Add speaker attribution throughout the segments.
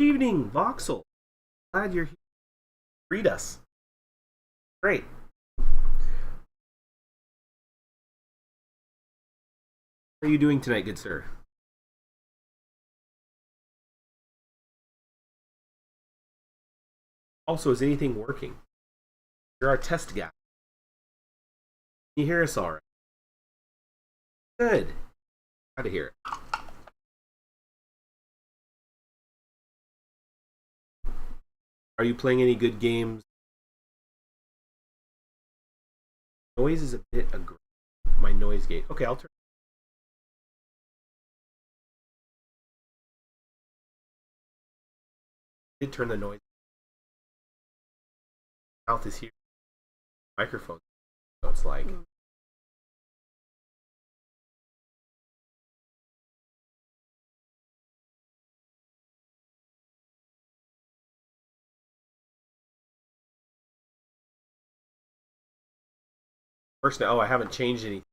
Speaker 1: Good evening, Voxel. Glad you're here. Read us. Great. How are you doing tonight, good sir? Also, is anything working? You're our test guy. Can you hear us all right? Good. Glad to hear it. Are you playing any good games? Noise is a bit aggressive. My noise gate. Okay, I'll turn. I did turn the noise. Mouth is here. Microphone. So it's like. First, oh, I haven't changed anything.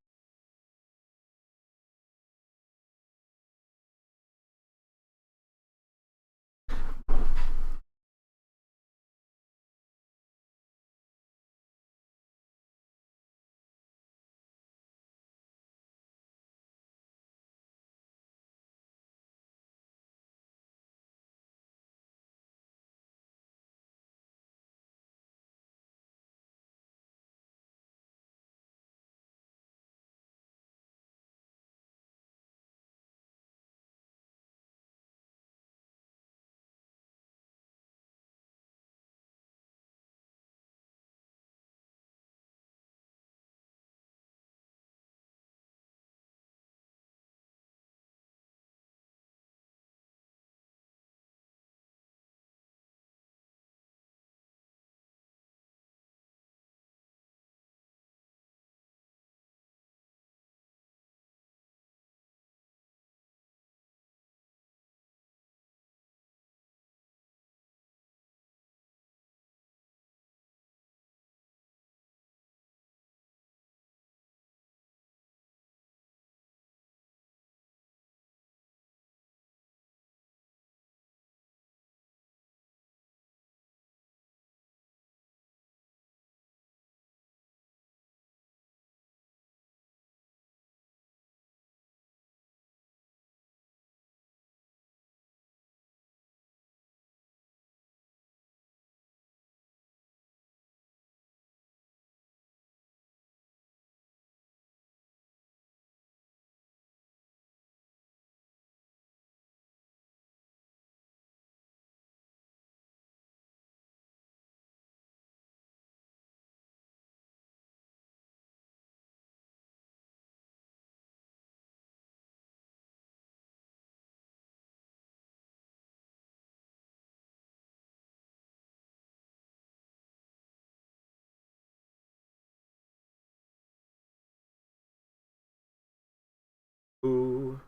Speaker 1: Ooh.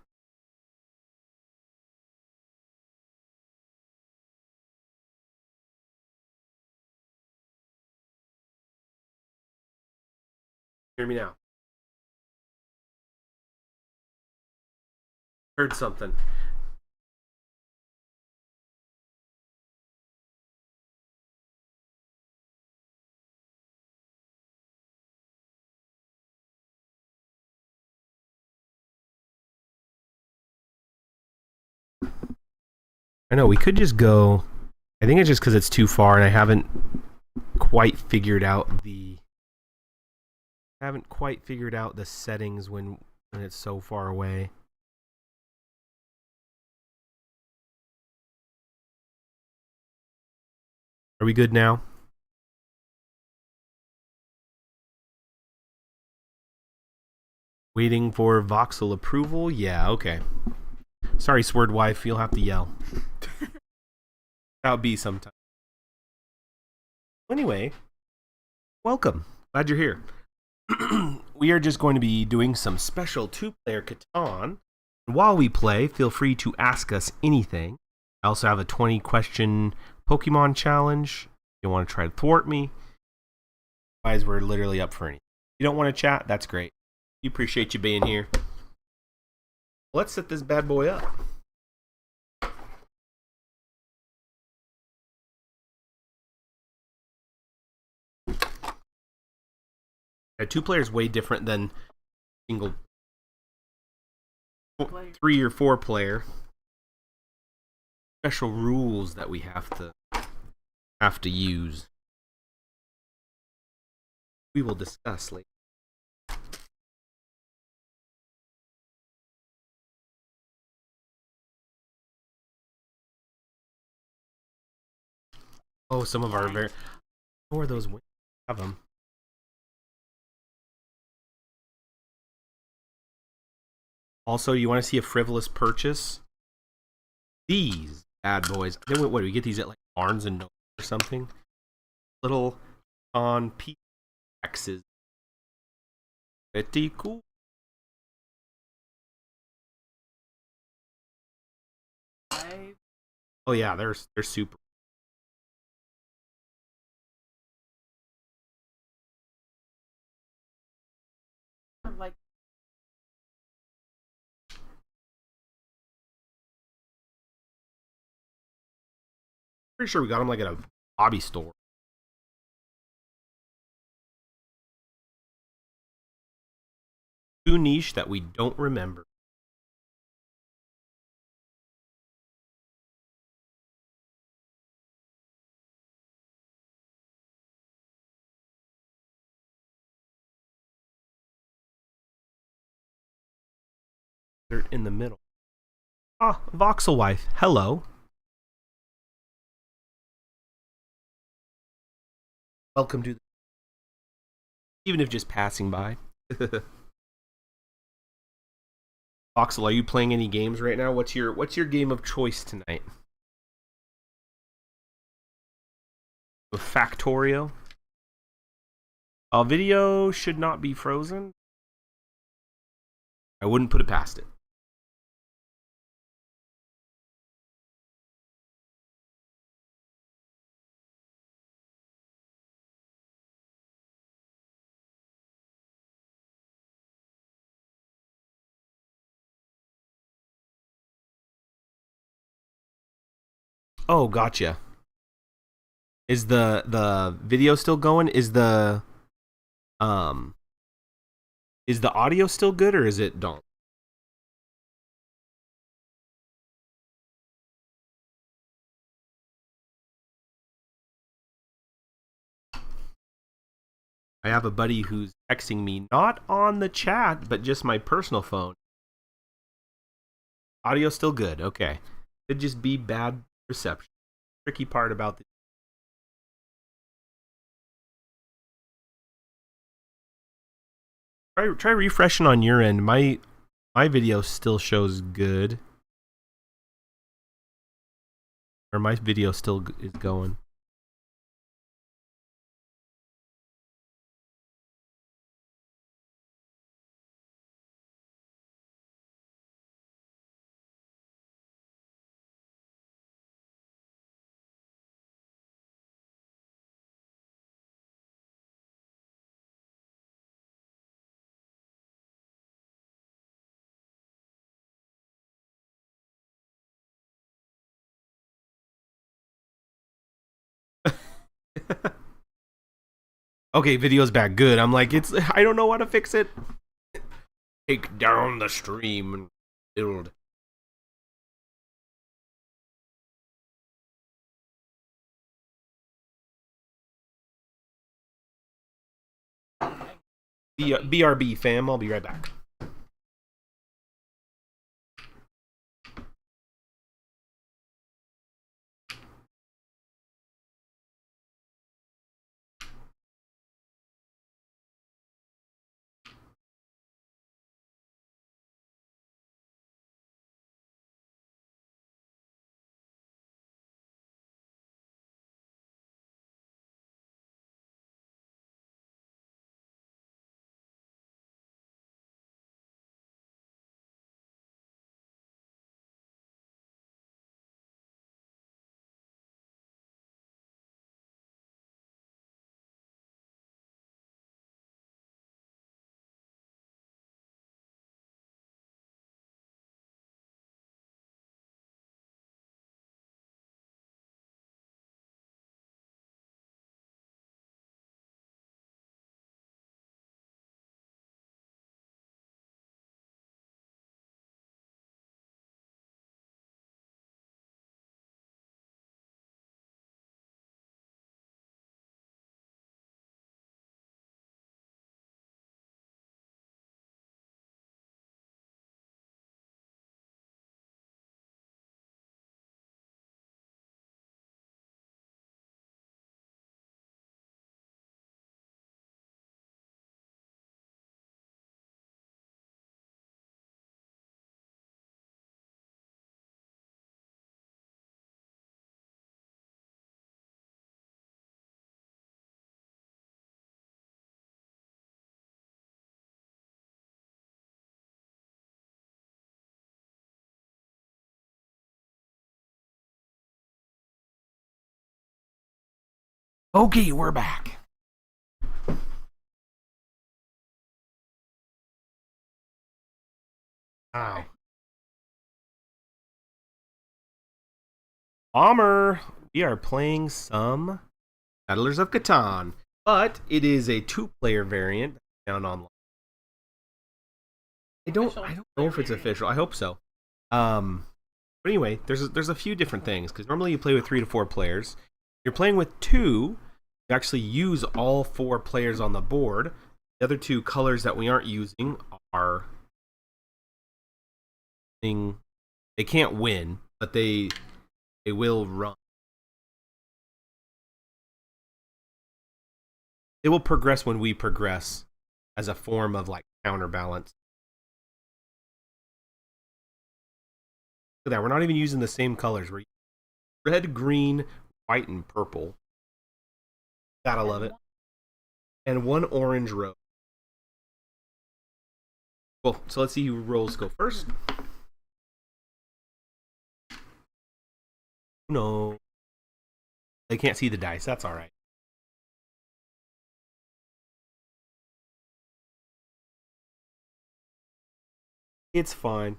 Speaker 1: Hear me now. Heard something. I know we could just go. I think it's just because it's too far, and I haven't quite figured out the. I haven't quite figured out the settings when it's so far away. Are we good now? Waiting for voxel approval? Yeah, okay. Sorry, Swerdwife, you'll have to yell. That'll be sometime. Anyway, welcome. Glad you're here. We are just going to be doing some special two-player Catan. And while we play, feel free to ask us anything. I also have a 20-question Pokemon challenge. If you want to try to thwart me. Otherwise, we're literally up for anything. If you don't want to chat, that's great. We appreciate you being here. Let's set this bad boy up. Two players way different than single 3 or 4 player. Special rules that we have to use. We will discuss later. Oh, some of our very. How are those? Have them. Also, you want to see a frivolous purchase? These bad boys. Then what do we get these at like Barnes and Noble or something? Little on pieces. Pretty cool. Oh yeah, they're super. Like pretty sure we got them like at a hobby store. Too niche that we don't remember. They're in the middle. Ah, Voxelwife. Hello. Welcome to. Even if just passing by. Voxel, are you playing any games right now? What's your game of choice tonight? With Factorio. Video should not be frozen. I wouldn't put it past it. Oh, gotcha. Is the video still going? Um is the audio still good or is it dull? I have a buddy who's texting me, not on the chat, but just my personal phone. Audio still good. Okay. Could just be bad reception. Tricky part about the try refreshing on your end. My video still shows good. Or my video still is going. Okay, video's back. Good. I'm like, I don't know how to fix it. Take down the stream and build. BRB fam, I'll be right back. Okay, we're back. Wow. Bomber, we are playing some Settlers of Catan, but it is a two-player variant found online. I don't know if it's official. I hope so. But anyway, there's a few different things because normally you play with 3 to 4 players. You're playing with 2. You actually use all 4 players on the board. The other 2 colors that we aren't using are they can't win, but they will run. It will progress when we progress as a form of like counterbalance. Look at that, we're not even using the same colors. We're red, green, white, and purple. Gotta love it. And 1 orange row. Cool. So let's see who rolls go first. No. They can't see the dice. That's all right. It's fine.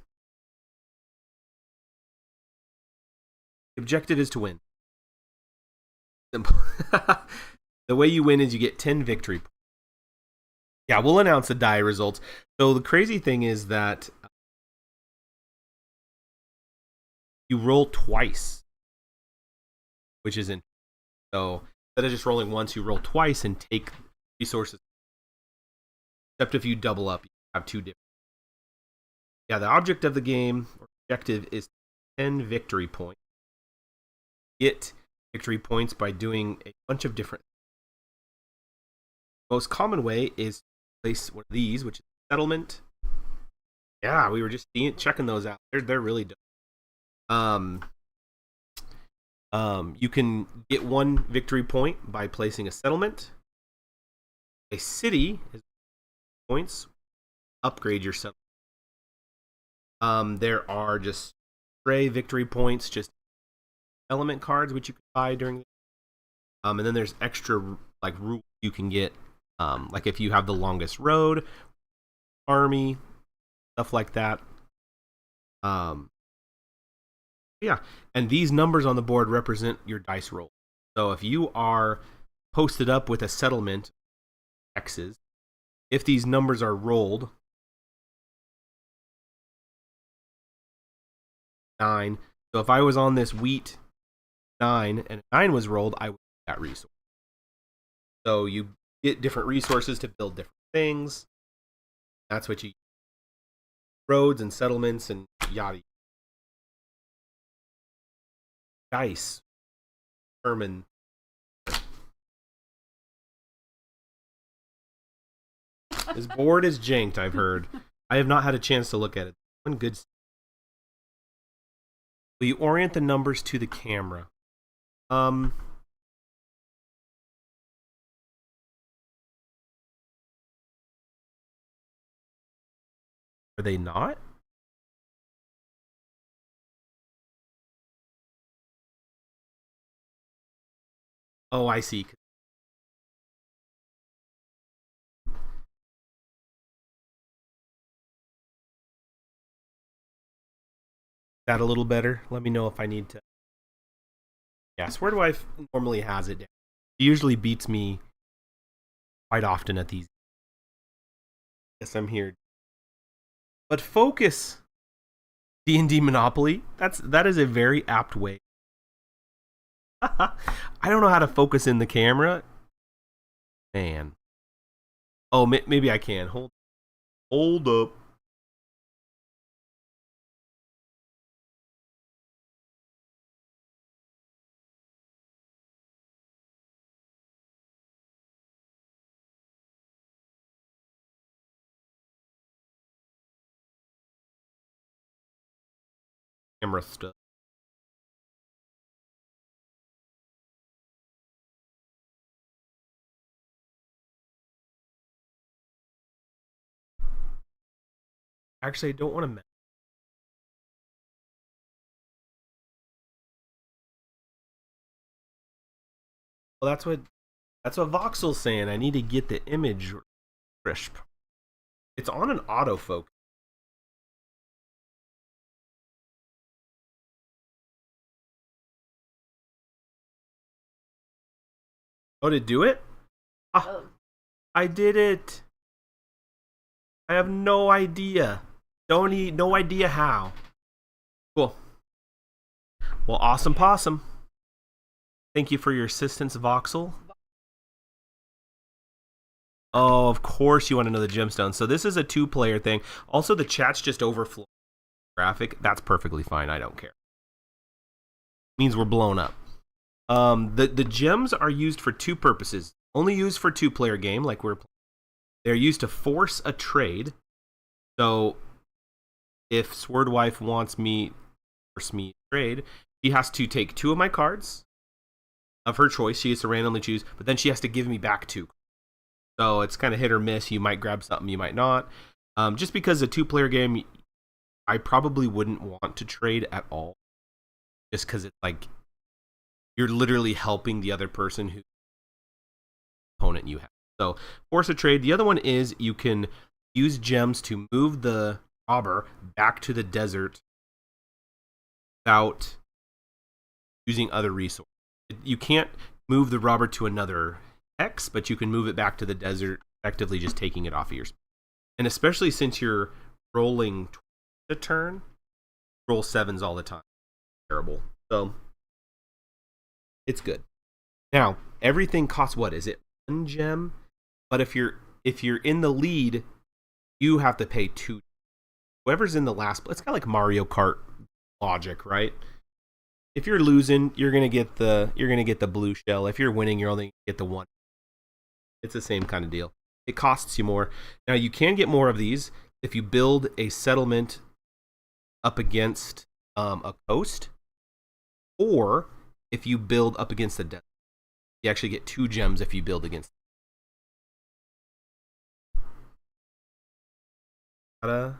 Speaker 1: The objective is to win. Simple. The way you win is you get 10 victory points. Yeah, we'll announce the die results. So the crazy thing is that you roll twice, which is interesting. So instead of just rolling once, you roll twice and take resources. Except if you double up, you have 2 different. Yeah, the object of the game, or objective, is 10 victory points. Get victory points by doing a bunch of different things. The most common way is to place one of these, which is settlement. Yeah, we were just checking those out. They're really dope. You can get 1 victory point by placing a settlement. A city is points. Upgrade your settlement. There are just stray victory points, just element cards which you can buy during and then there's extra like rules you can get, like if you have the longest road, army, stuff like that. Yeah, and these numbers on the board represent your dice roll. So if you are posted up with a settlement X's, if these numbers are rolled 9, so if I was on this wheat 9 and 9 was rolled, I would get that resource. So you get different resources to build different things. That's what you use. Roads and settlements and yada. Dice. Determine. This board is janked, I've heard. I have not had a chance to look at it. One good. Will you orient the numbers to the camera? Are they not? Oh, I see. Is that a little better? Let me know if I need to. Yeah, Swerdwife normally has it down. She usually beats me quite often at these. Yes, I'm here. But focus, D&D Monopoly. That is a very apt way. I don't know how to focus in the camera. Man. Oh, maybe I can. Hold up. Camera stuff. Actually, I don't want to mess. Well, that's what That's what Voxel's saying. I need to get the image crisp. It's on an autofocus. Oh, did it do it? Ah, I did it. I have no idea. No idea how. Cool. Well, awesome possum. Thank you for your assistance, Voxel. Oh, of course you want to know the gemstone. So this is a 2-player thing. Also, the chat's just overflow graphic. That's perfectly fine. I don't care. Means we're blown up. The gems are used for 2 purposes. Only used for 2-player game, like we're playing. They're used to force a trade. So if Swerdwife wants me force me to trade, she has to take 2 of my cards of her choice. She has to randomly choose, but then she has to give me back 2. So it's kind of hit or miss. You might grab something, you might not. Just because a 2-player game, I probably wouldn't want to trade at all. Just because it's like you're literally helping the other person whose opponent you have. So force a trade. The other one is you can use gems to move the robber back to the desert without using other resources. You can't move the robber to another X, but you can move it back to the desert, effectively just taking it off of your space. And especially since you're rolling a turn, roll 7s all the time. Terrible. So it's good. Now, everything costs what? Is it 1 gem? But if you're in the lead, you have to pay 2. Whoever's in the last, it's kind of like Mario Kart logic, right? If you're losing, you're gonna get the blue shell. If you're winning, you're only gonna get the 1. It's the same kind of deal. It costs you more. Now you can get more of these if you build a settlement up against a coast, or if you build up against the desert. You actually get 2 gems if you build against. Not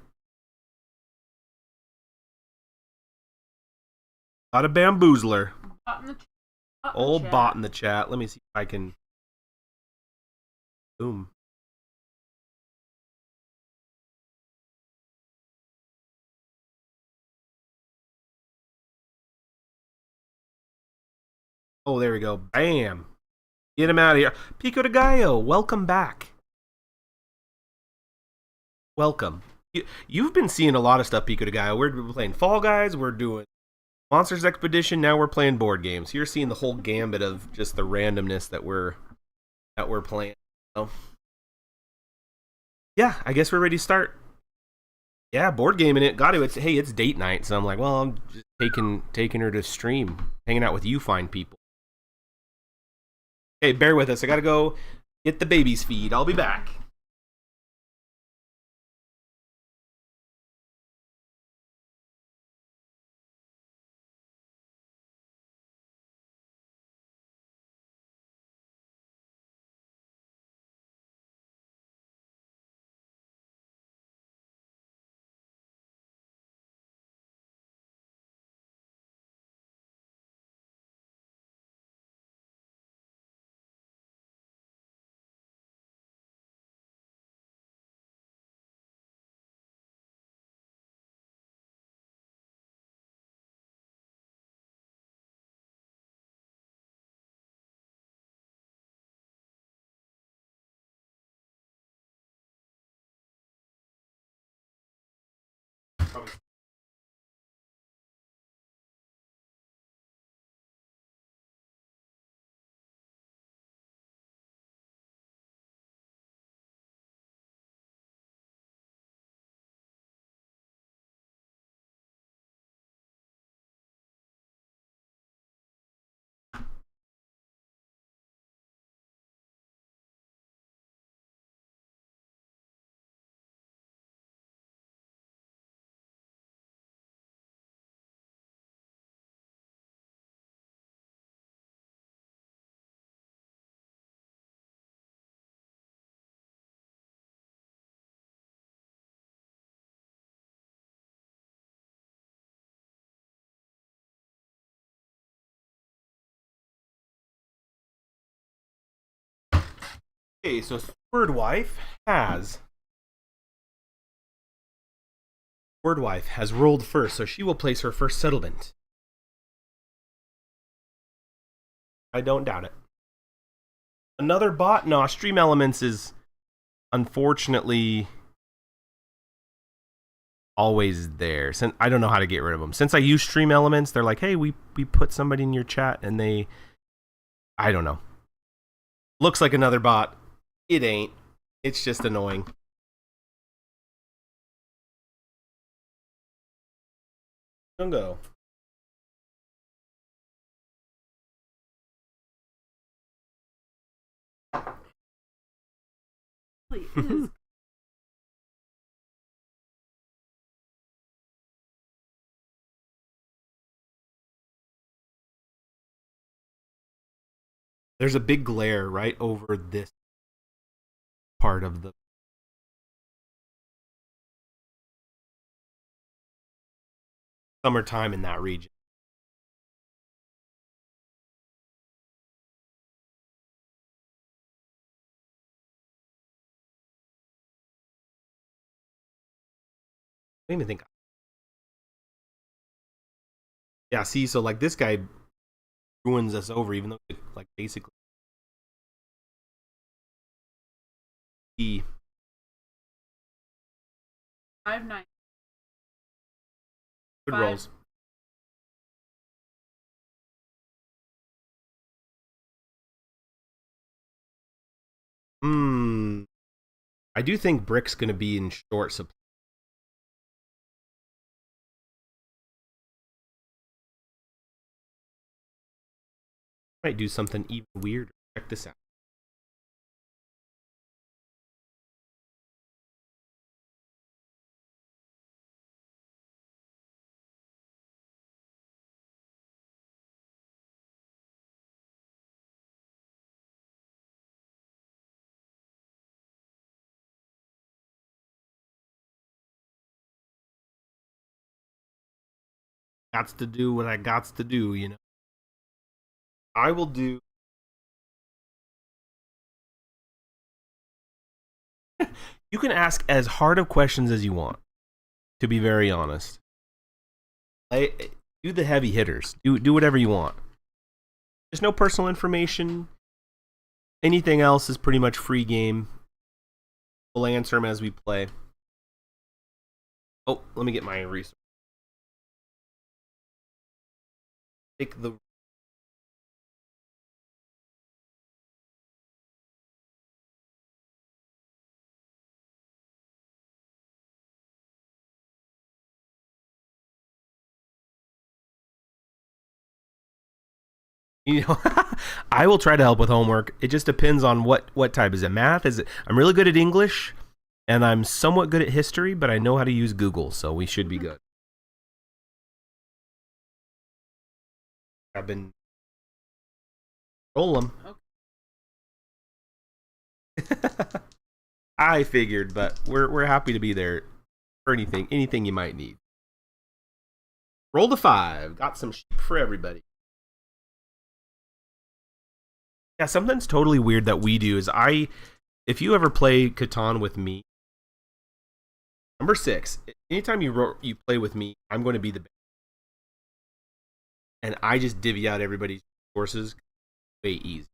Speaker 1: a bamboozler. Old bot in the chat. Let me see if I can. Boom. Oh, there we go. Bam. Get him out of here. Pico de Gallo, welcome back. Welcome. You've been seeing a lot of stuff, Pico de Gallo. We're playing Fall Guys. We're doing Monsters Expedition. Now we're playing board games. You're seeing the whole gambit of just the randomness that we're playing. So, yeah, I guess we're ready to start. Yeah, board gaming it. Got to. It's date night, so I'm like, well, I'm just taking her to stream, hanging out with you fine people. Hey, bear with us. I gotta go get the baby's feed. I'll be back. Okay, so Swerdwife has rolled first, so she will place her first settlement. I don't doubt it. Another bot? No, Stream Elements is unfortunately always there. Since I don't know how to get rid of them. Since I use Stream Elements, they're like, hey, we put somebody in your chat, and I don't know. Looks like another bot. It ain't. It's just annoying. Don't go.
Speaker 2: Please.
Speaker 1: There's a big glare right over this part of the summertime in that region. I don't even think. Yeah, see, so like this guy ruins us over, even though like basically he
Speaker 2: 5-9.
Speaker 1: good
Speaker 2: 5.
Speaker 1: rolls. I do think Brick's gonna be in short supply. Might do something even weirder. Check this out. Gots to do what I gots to do, you know. I will do. You can ask as hard of questions as you want, to be very honest. Do the heavy hitters. Do whatever you want. There's no personal information. Anything else is pretty much free game. We'll answer them as we play. Oh, let me get my resource. Take the. You know, I will try to help with homework. It just depends on what type. Is it math? Is it? I'm really good at English, and I'm somewhat good at history, but I know how to use Google, so we should be good. I've been roll them. Okay. I figured, but we're happy to be there for anything you might need. Roll the 5. Got some sheep for everybody. Yeah, something's totally weird that we do is if you ever play Catan with me, number 6, anytime you play with me, I'm going to be the best. And I just divvy out everybody's resources way easy.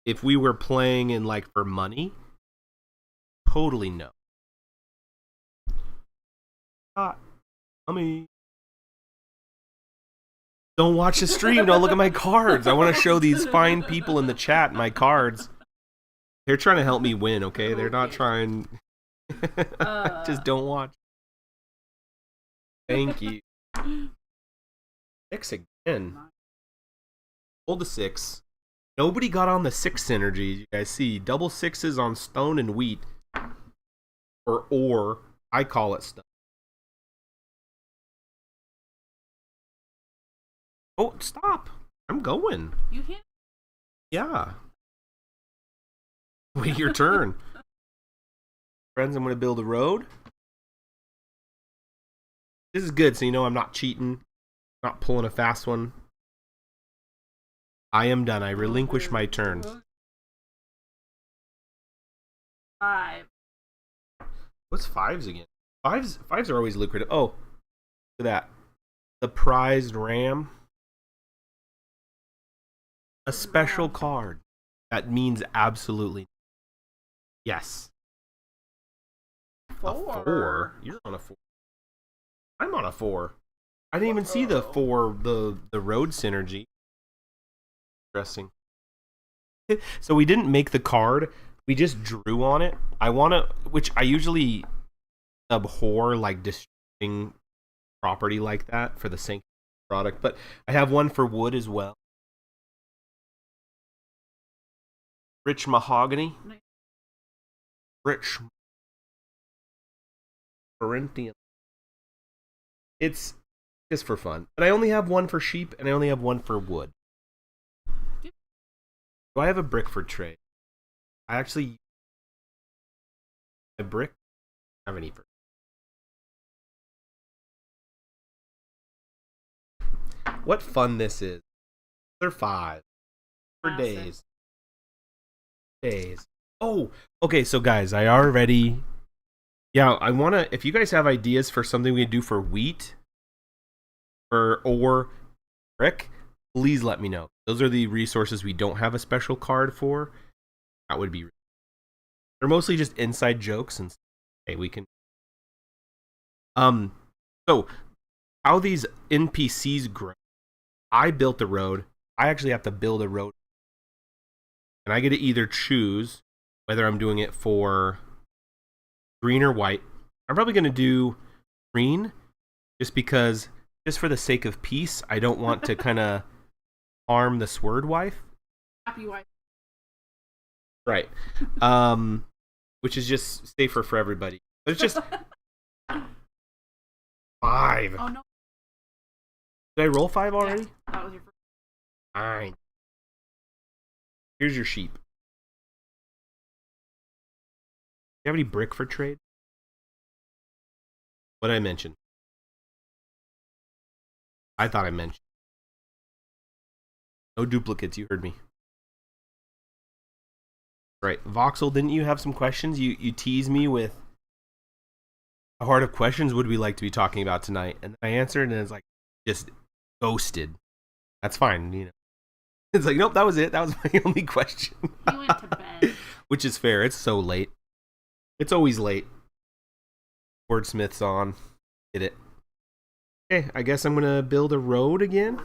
Speaker 1: If we were playing in like for money, totally no. Don't watch the stream. Don't look at my cards. I want to show these fine people in the chat my cards. They're trying to help me win, okay? They're not trying. Just don't watch. Thank you. 6 again. Hold the 6. Nobody got on the 6 synergy. You guys see double 6s on stone and wheat, or I call it stuff. Oh, stop! I'm going.
Speaker 2: You hit?
Speaker 1: Yeah. Wait your turn. Friends, I'm going to build a road. This is good, so you know I'm not cheating. Not pulling a fast one. I am done. I relinquish my turn.
Speaker 2: 5.
Speaker 1: What's fives again? Fives are always lucrative. Oh, look at that. The prized ram. A special card. That means absolutely. Yes.
Speaker 2: 4.
Speaker 1: A 4? You're on a 4. I'm on a 4. I didn't even see the 4, the road synergy. Interesting. So we didn't make the card. We just drew on it. Which I usually abhor, like destroying property like that for the sake of the product. But I have one for wood as well. Rich mahogany.
Speaker 2: Nice.
Speaker 1: Rich Corinthian. It's just for fun. But I only have one for sheep and I only have one for wood. Do I have a brick for trade? I actually... A brick? I don't have any for... What fun this is. They're 5. For
Speaker 2: Massive.
Speaker 1: days. Oh, okay, so guys, I already... Yeah, I want to... If you guys have ideas for something we can do for wheat or brick, please let me know. Those are the resources we don't have a special card for. That would be... They're mostly just inside jokes and... Hey, we can... So, how these NPCs grow. I built the road. I actually have to build a road. And I get to either choose whether I'm doing it for green or white. I'm probably going to do green just for the sake of peace, I don't want to kind of harm the Swerdwife.
Speaker 2: Happy wife.
Speaker 1: Right. Which is just safer for everybody. But it's just 5.
Speaker 2: Oh no.
Speaker 1: Did I roll 5 already?
Speaker 2: Yeah, that was your first.
Speaker 1: Fine. Here's your sheep. Do you have any brick for trade? What did I mention? I thought I mentioned. No duplicates, you heard me. Right. Voxel, didn't you have some questions? You teased me with a heart of questions would we like to be talking about tonight? And I answered and it's like just ghosted. That's fine, you know. It's like, nope, that was it. That was my only question.
Speaker 2: He went to bed.
Speaker 1: Which is fair. It's so late. It's always late. Swerdsmith's on. Get it. Okay, I guess I'm going to build a road again.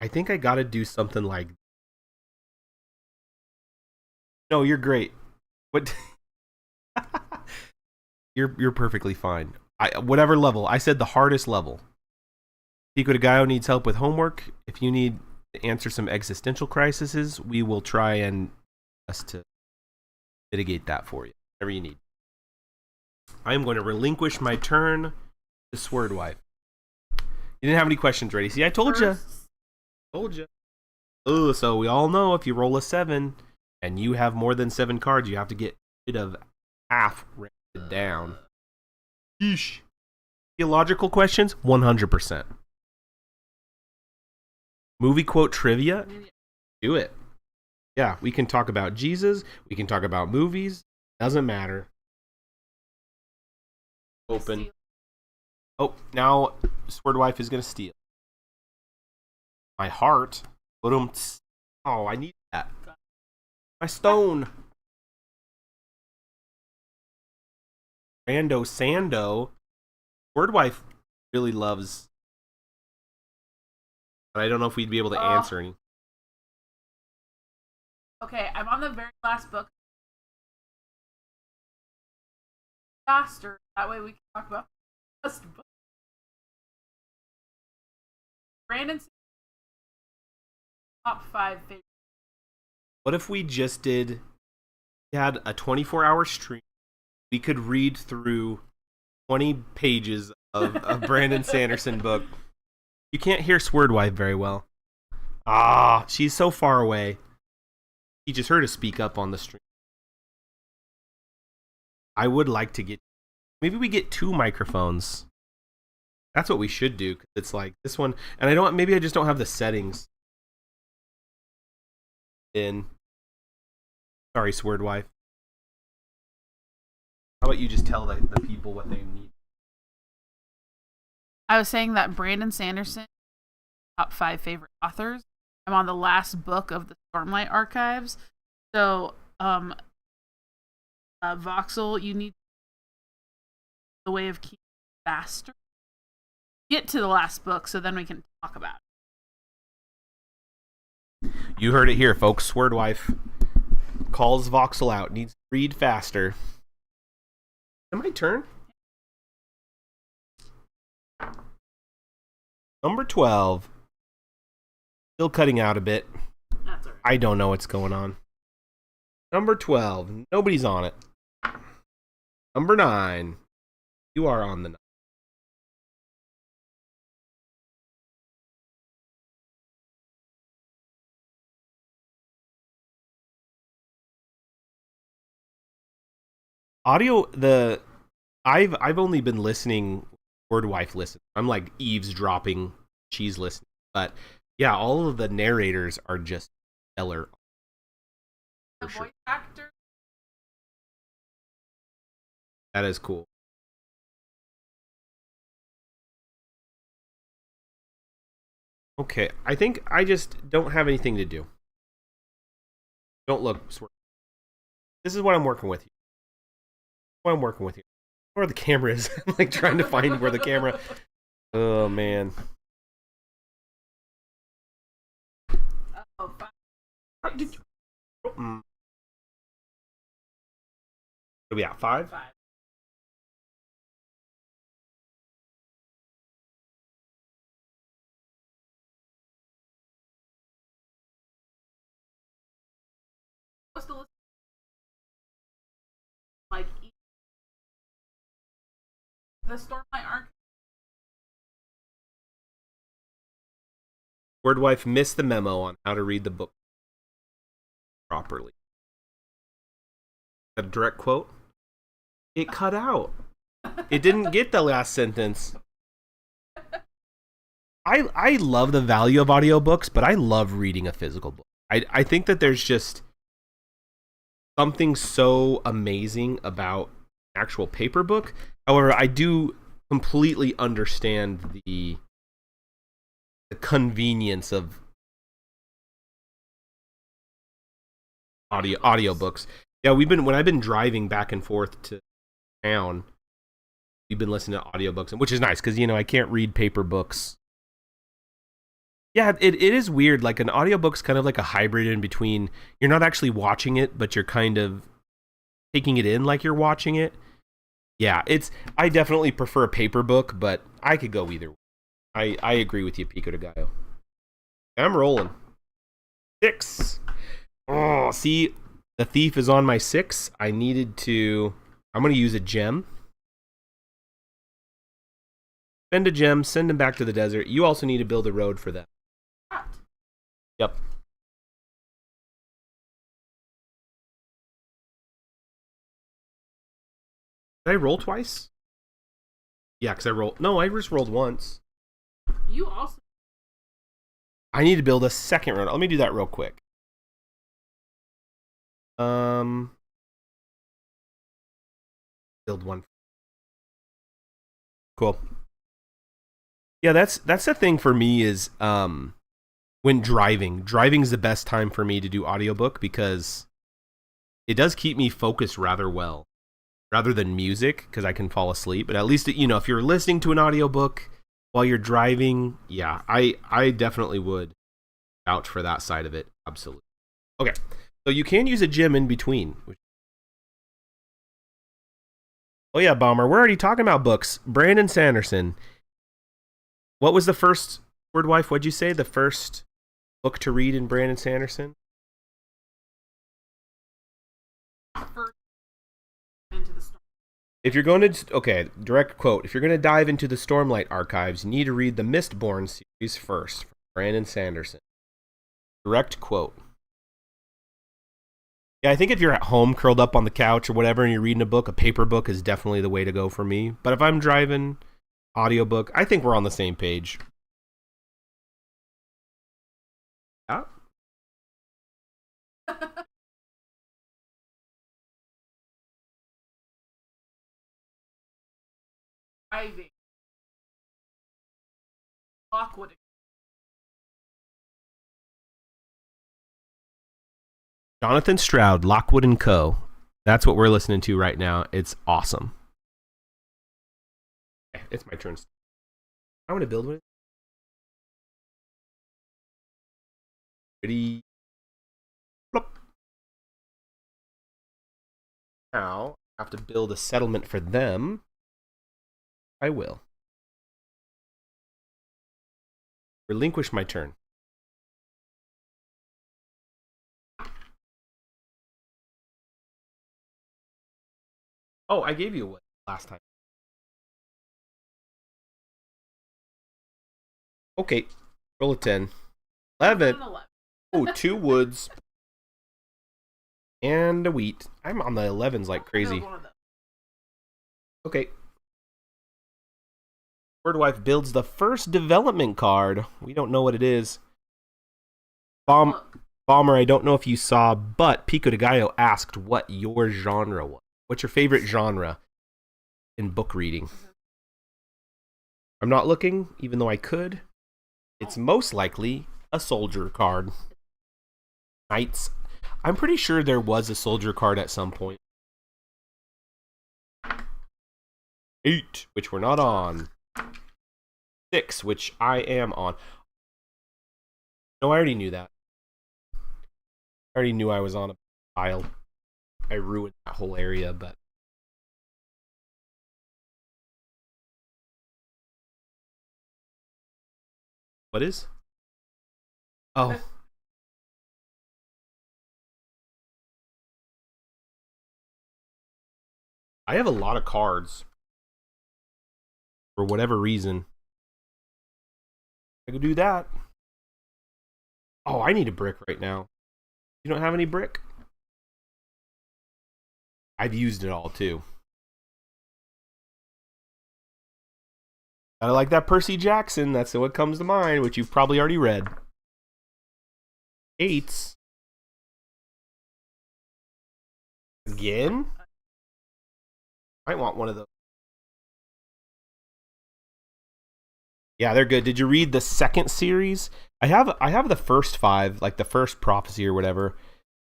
Speaker 1: I think I got to do something like... No, you're great. What? You're perfectly fine. Whatever level. I said the hardest level. Speak with a guy who needs help with homework. If you need to answer some existential crises, we will try and us to mitigate that for you. Whatever you need. I am going to relinquish my turn to Swerdwife. You didn't have any questions ready. See, I told you. Told you. Oh, so we all know if you roll a 7 and you have more than 7 cards, you have to get rid of half rounded down. Yeesh. Theological questions? 100%. Movie quote trivia? Do it. Yeah, we can talk about Jesus. We can talk about movies. Doesn't matter. Open. Oh, now Swerdwife is going to steal. My heart. Oh, I need that. My stone. Rando Sando. Swerdwife really loves. But I don't know if we'd be able to answer any.
Speaker 2: Okay, I'm on the very last book. Faster. That way we can talk about the last book. Brandon's top 5 favorites.
Speaker 1: What if we just did... We had a 24-hour stream. We could read through 20 pages of a Brandon Sanderson book. You can't hear Swerdwife very well. Ah, she's so far away. Teaches her to speak up on the stream. I would like to get... Maybe we get 2 microphones. That's what we should do. Cause it's like this one... And I don't... Maybe I just don't have the settings. in. Sorry, Swerdwife. How about you just tell the people what they need?
Speaker 2: I was saying that Brandon Sanderson, top 5 favorite authors. I'm on the last book of the Stormlight Archives. So, Voxel, you need the way of keeping faster. Get to the last book so then we can talk about
Speaker 1: it. You heard it here, folks. Swerdwife calls Voxel out. Needs to read faster. Is it my turn? Number 12. Still cutting out a bit.
Speaker 2: That's all right.
Speaker 1: I don't know what's going on. Number 12. Nobody's on it. Number 9. You are on the 9. I've only been listening. Swerdwife listen. I'm like eavesdropping. She's listening, but yeah, all of the narrators are just stellar.
Speaker 2: The voice actor.
Speaker 1: That is cool. Okay, I think I just don't have anything to do. Don't look. This is what I'm working with here. Where the camera is. I'm like trying to find where the camera. Oh man.
Speaker 2: Oh,
Speaker 1: What are we at? 5?
Speaker 2: 5. Supposed to listen like the Stormlight Arc.
Speaker 1: Swerdwife missed the memo on how to read the book properly. A direct quote? It cut out. It didn't get the last sentence. I love the value of audiobooks, but I love reading a physical book. I think that there's just something so amazing about actual paper book. However, I do completely understand the convenience of audiobooks. Yeah, when I've been driving back and forth to town, we've been listening to audiobooks, which is nice because I can't read paper books. Yeah, it is weird. Like an audiobook's kind of like a hybrid in between. You're not actually watching it, but you're kind of taking it in like you're watching it. Yeah, I definitely prefer a paper book, but I could go either way. I agree with you, Pico de Gallo. I'm rolling. 6. Oh, see, the thief is on my 6. I'm going to use a gem. Spend a gem, send him back to the desert. You also need to build a road for them. Yep. Did I roll twice? Yeah, because I just rolled once.
Speaker 2: You also.
Speaker 1: I need to build a second road. Let me do that real quick. Build one. Cool. Yeah, that's the thing for me is when driving's the best time for me to do audiobook because it does keep me focused rather well, rather than music because I can fall asleep. But at least if you're listening to an audiobook while you're driving, yeah, I definitely would vouch for that side of it. Absolutely. Okay, so you can use a gem in between. Oh yeah, Bomber, we're already talking about books. Brandon Sanderson. What was the first Swerdwife? What'd you say? The first book to read in Brandon Sanderson? If you're going to, direct quote. If you're going to dive into the Stormlight Archives, you need to read the Mistborn series first, from Brandon Sanderson. Direct quote. Yeah, I think if you're at home curled up on the couch or whatever and you're reading a book, a paper book is definitely the way to go for me. But if I'm driving, audiobook, I think we're on the same page. Yeah.
Speaker 2: Driving. Lockwood.
Speaker 1: Jonathan Stroud, Lockwood and Co. That's what we're listening to right now. It's awesome. Okay, it's my turn. I want to build one. Ready? Plop. Now, I have to build a settlement for them. I will. Relinquish my turn. Oh, I gave you a last time. Okay, roll a 10. 11. Oh, 2 woods. And a wheat. I'm on the 11s like crazy. Okay. Swerdwife builds the first development card. We don't know what it is. Bomber, I don't know if you saw, but Pico de Gallo asked what your genre was. What's your favorite genre in book reading? I'm not looking, even though I could. It's most likely a soldier card. Knights. I'm pretty sure there was a soldier card at some point. 8, which we're not on. 6, which I am on. No, I already knew that. I already knew I was on a pile. I ruined that whole area, but... What is? Oh. I have a lot of cards. For whatever reason. I could do that. Oh, I need a brick right now. You don't have any brick? I've used it all, too. I like that Percy Jackson. That's what comes to mind, which you've probably already read. 8s. Again? Might want one of those. Yeah, they're good. Did you read the second series? I have the first 5, like the first prophecy or whatever.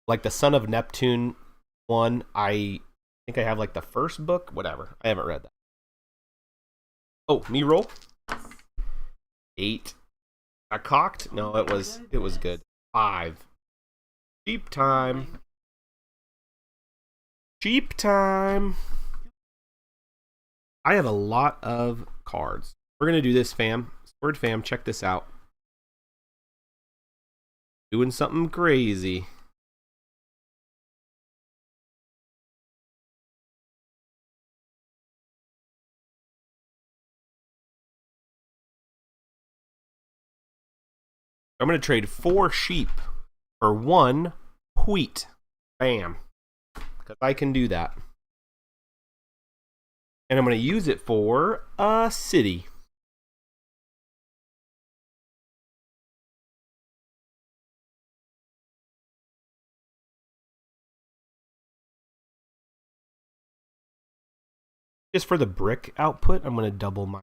Speaker 1: Like the Son of Neptune one. I think I have like the first book. Whatever. I haven't read that. Oh, me roll? 8. I cocked? No, it was good. 5. Cheap time. Cheap time. I have a lot of cards. We're going to do this, fam. Sword fam, check this out. Doing something crazy. I'm going to trade 4 sheep for 1 wheat. Bam. Because I can do that. And I'm going to use it for a city. Just for the brick output, I'm going to double my...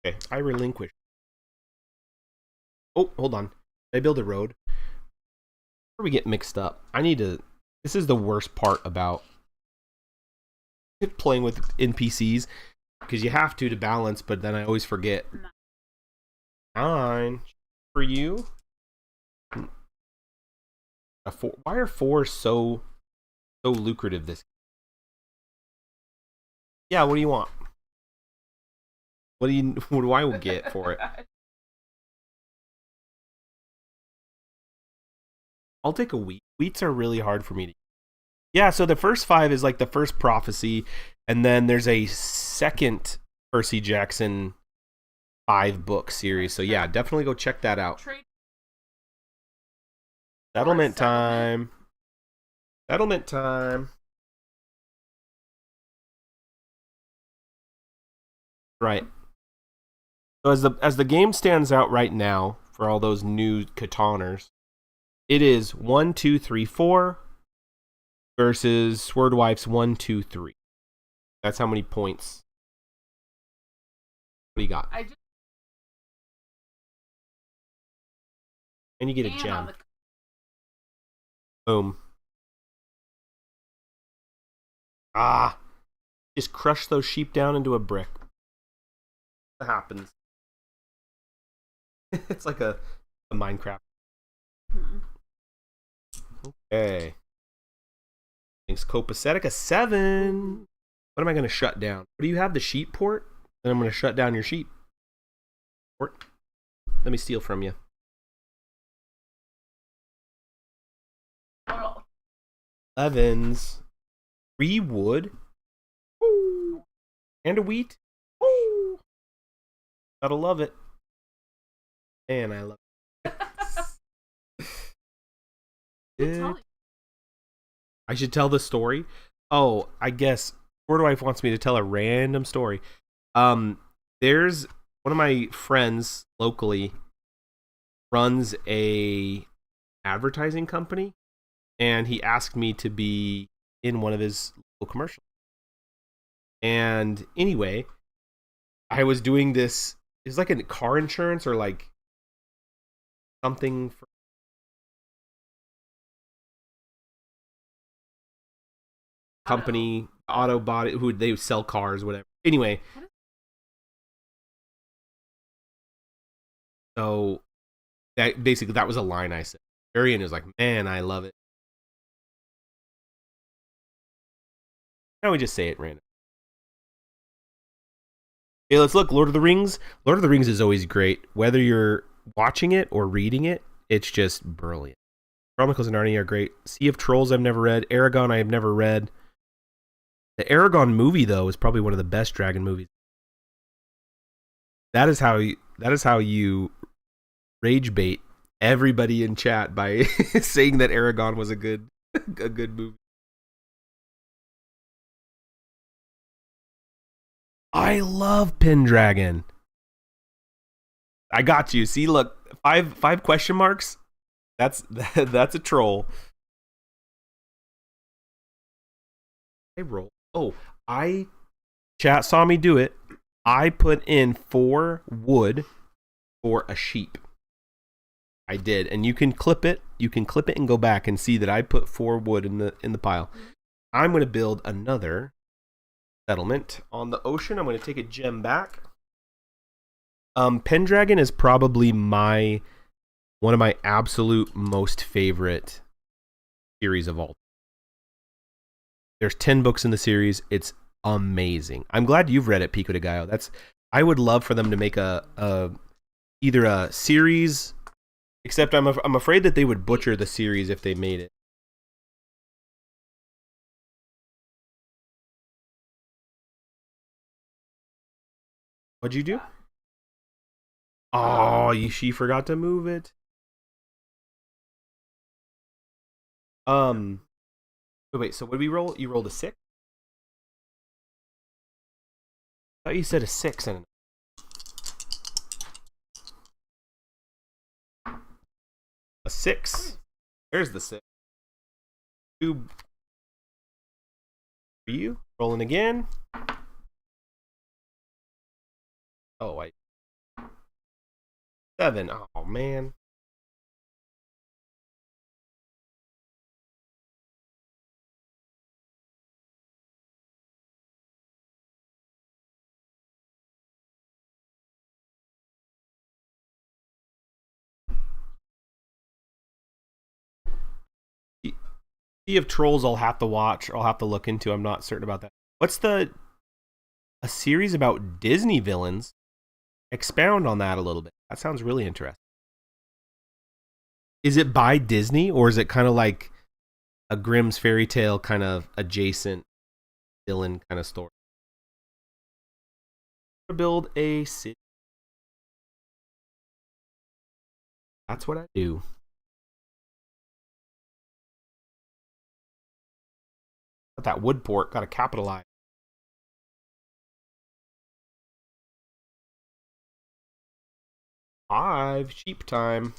Speaker 1: Okay, I relinquish. Oh, hold on. Did I build a road? Before we get mixed up, I need to... This is the worst part about playing with NPCs, because you have to balance, but then I always forget. 9 for you. A 4. Why are 4s so lucrative this? Yeah, what do you want? What do I get for it? I'll take a wheat. Wheats are really hard for me to... Yeah, so the first 5 is like the first prophecy, and then there's a second Percy Jackson 5-book series. So yeah, definitely go check that out. Settlement time. Settlement time. Right. So as the game stands out right now, for all those new Cataners. It is 1, 2, 3, 4 versus Swerdwife's 1, 2, 3. That's how many points. What do you got? And you get a gem. Boom. Ah! Just crush those sheep down into a brick. What happens? It's like a Minecraft. Okay. Thanks, Copacetic. A 7. What am I going to shut down? What do you have? The sheep port? Then I'm going to shut down your sheep port. Let me steal from you. Evans. 3 wood. Ooh. And a wheat. Ooh. Gotta love it. Man, I love it. I should tell the story. Oh, I guess Swerdwife wants me to tell a random story. There's one of my friends locally runs a advertising company, and he asked me to be in one of his local commercials. And anyway, I was doing this. It's like a car insurance or like something for company, auto body, who they sell cars, whatever. Anyway, so that basically that was a line I said. Very end was like, man, I love it. Now we just say it random. Okay, let's look. Lord of the Rings. Lord of the Rings is always great. Whether you're watching it or reading it, it's just brilliant. Chronicles of Narnia are great. Sea of Trolls I've never read. Aragon I have never read. The Aragon movie, though, is probably one of the best dragon movies. That is how you rage bait everybody in chat by saying that Aragon was a good movie. I love Pendragon. I got you. See, look, five question marks. That's a troll. I roll. Oh, chat saw me do it. I put in 4 wood for a sheep. I did, and you can clip it. You can clip it and go back and see that I put 4 wood in the pile. I'm going to build another settlement on the ocean. I'm going to take a gem back. Pendragon is probably one of my absolute most favorite series of all. There's 10 books in the series. It's amazing. I'm glad you've read it, Pico de Gallo. I would love for them to make either a series, except I'm afraid that they would butcher the series if they made it. What'd you do? Oh, she forgot to move it. Wait, so what did we roll? You rolled a 6? I thought you said a 6 and a 6. There's the 6. 2 for you. Rolling again. Oh, 7. Oh, man. Sea of Trolls I'll have to watch, or I'll have to look into. I'm not certain about that. What's a series about Disney villains? Expound on that a little bit. That sounds really interesting. Is it by Disney, or is it kind of like a Grimm's fairy tale kind of adjacent villain kind of story? Build a city. That's what I do. Got that wood port. Got to capitalize. 5. Sheep time.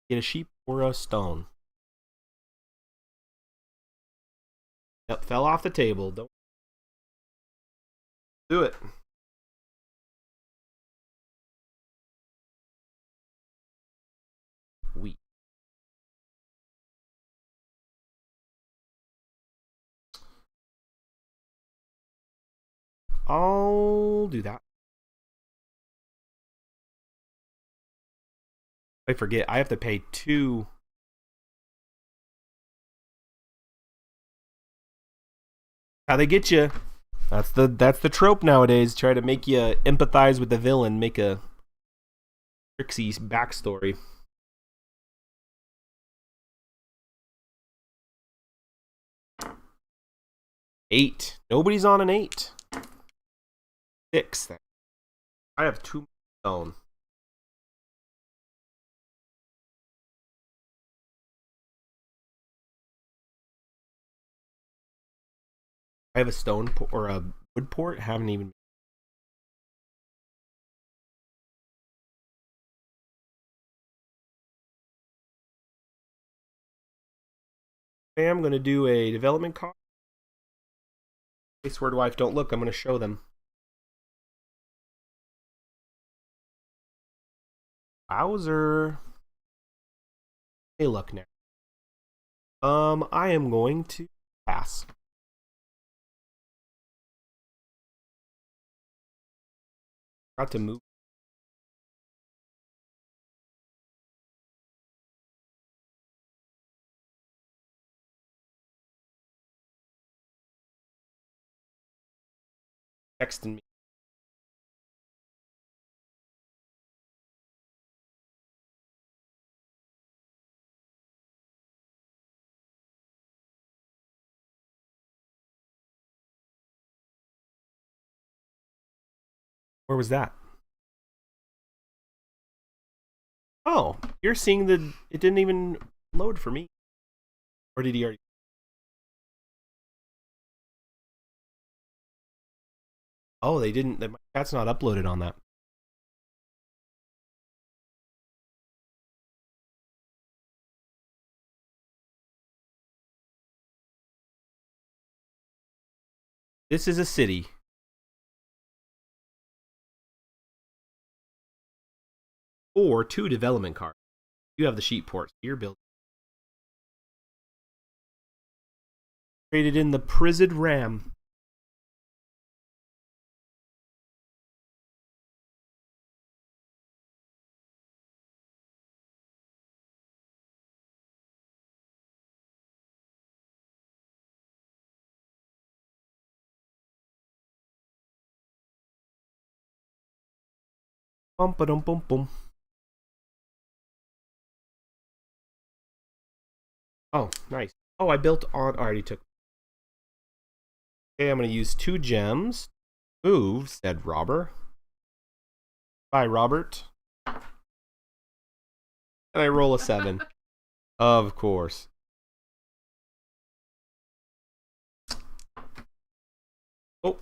Speaker 1: Get a sheep or a stone. Yep, fell off the table. Don't do it. Wheat. I'll do that. I forget. I have to pay 2. How they get you? That's the trope nowadays. Try to make you empathize with the villain. Make a Trixie backstory. 8. Nobody's on an 8. 6. Then. I have 2 stone. I have a stone or a wood port. Haven't even. Okay, I'm gonna do a development cost. Hey, Swerdwife, don't look. I'm gonna show them. Bowser. Hey, look now. I am going to pass. Got to move. Texting me. Where was that? Oh, you're seeing the. It didn't even load for me. Or did he already? Oh, they didn't. My chat's not uploaded on that. This is a city. Or 2 development cards. You have the sheep ports. You're building. Traded in the prisoned ram. Bum ba dum bum bum. Oh, nice. Oh, I built on. I already took. Okay, I'm going to use 2 gems. Move, said Robber. Bye, Robert. And I roll a 7. Of course. Oh,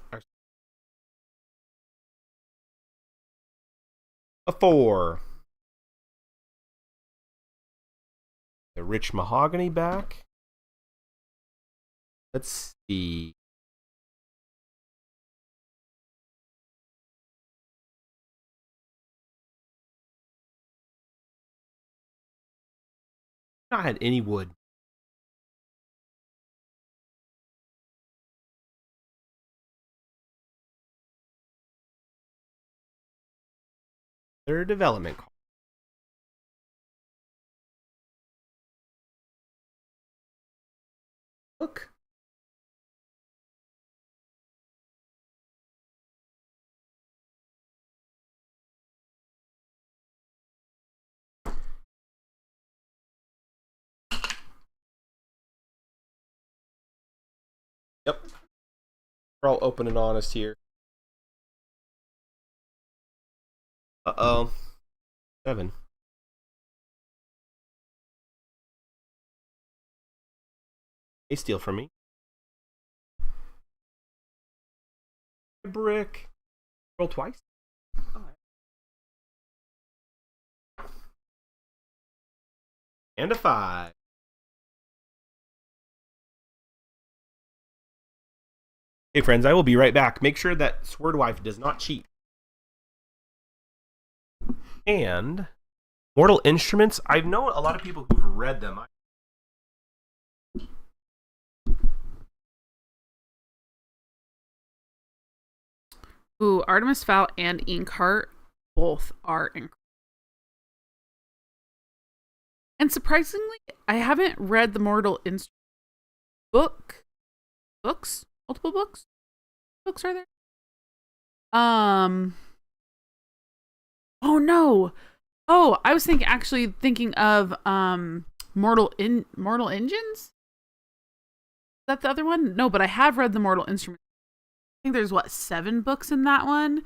Speaker 1: a 4. The rich mahogany back. Let's see. Not had any wood. Their development cost. Look. Yep. We're all open and honest here. Uh-oh. 7. They steal from me. brick. Roll twice. And a 5. Hey friends, I will be right back. Make sure that Swerdwife does not cheat. And Mortal Instruments, I know a lot of people who've read them.
Speaker 2: Ooh, Artemis Fowl and Inkheart both are incredible. And surprisingly, I haven't read the Mortal Instruments books, multiple books. Books are there? Oh no. Oh, I was thinking of Mortal Engines? Is that the other one? No, but I have read the Mortal Instruments. I think there's 7 books in that one.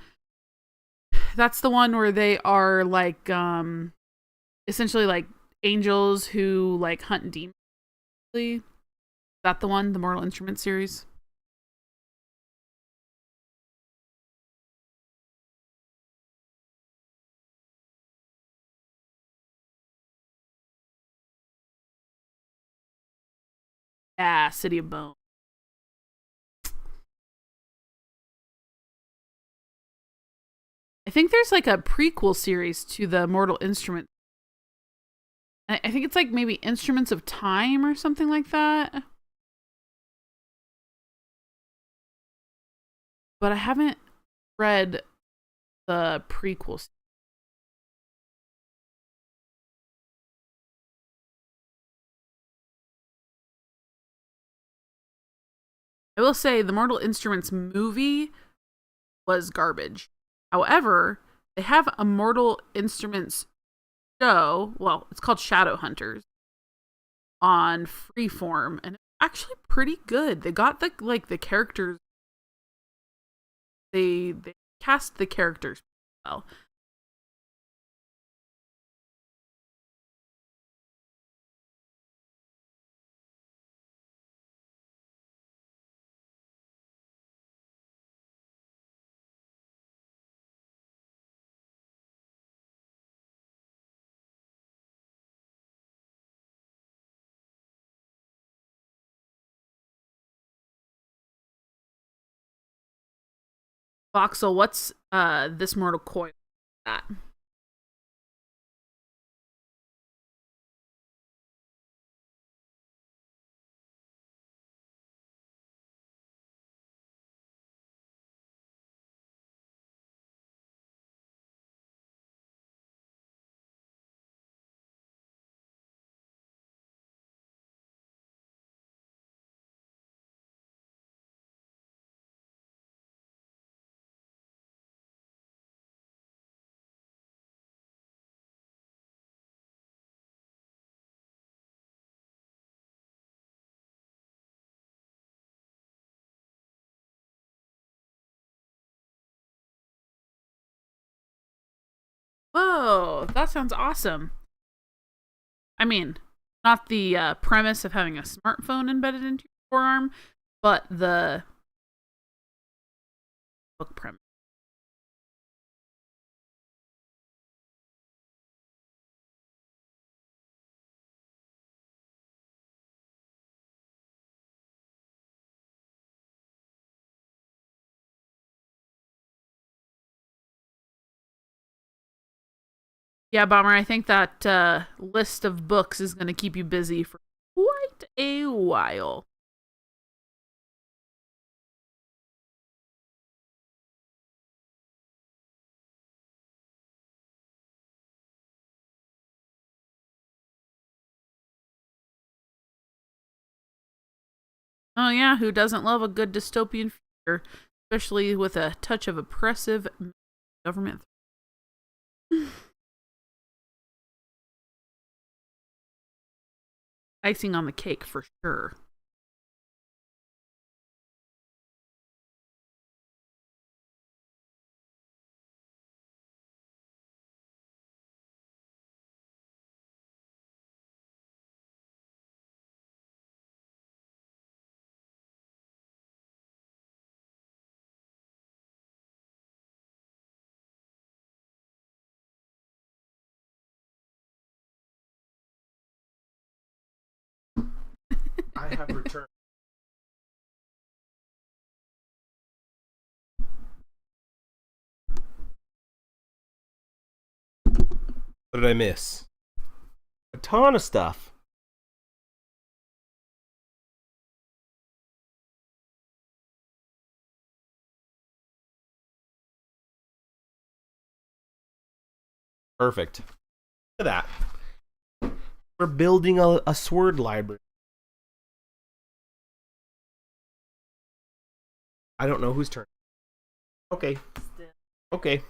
Speaker 2: That's the one where they are like essentially like angels who like hunt demons. Is that the one, the Mortal Instruments series? Yeah, City of Bone. I think there's like a prequel series to the Mortal Instruments. I think it's like maybe Instruments of Time or something like that. But I haven't read the prequels. I will say the Mortal Instruments movie was garbage. However, they have a Mortal Instruments show. Well, it's called Shadowhunters on Freeform, and it's actually pretty good. They got the characters. They cast the characters well. Voxel, what's this Mortal Coil? That. Whoa, that sounds awesome. I mean, not the premise of having a smartphone embedded into your forearm, but the book premise. Yeah, Bomber, I think that list of books is going to keep you busy for quite a while. Oh, yeah, who doesn't love a good dystopian future, especially with a touch of oppressive government? Icing on the cake for sure.
Speaker 1: I have returned. What did I miss? A ton of stuff. Perfect. Look at that. We're building a sword library. I don't know whose turn. Okay. Okay.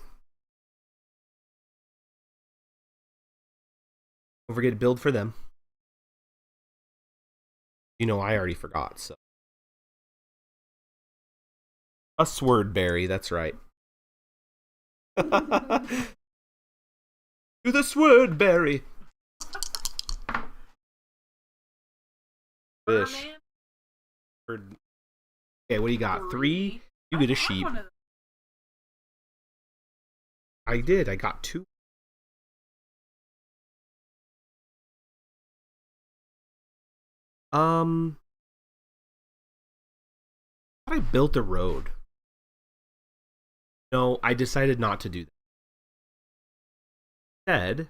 Speaker 1: Don't forget to build for them. You know, I already forgot, so. A swordberry, that's right. To the swordberry. Fish. Okay, what do you got? 3? You get a sheep. I did. I got 2. I thought I built a road. No, I decided not to do that. Instead,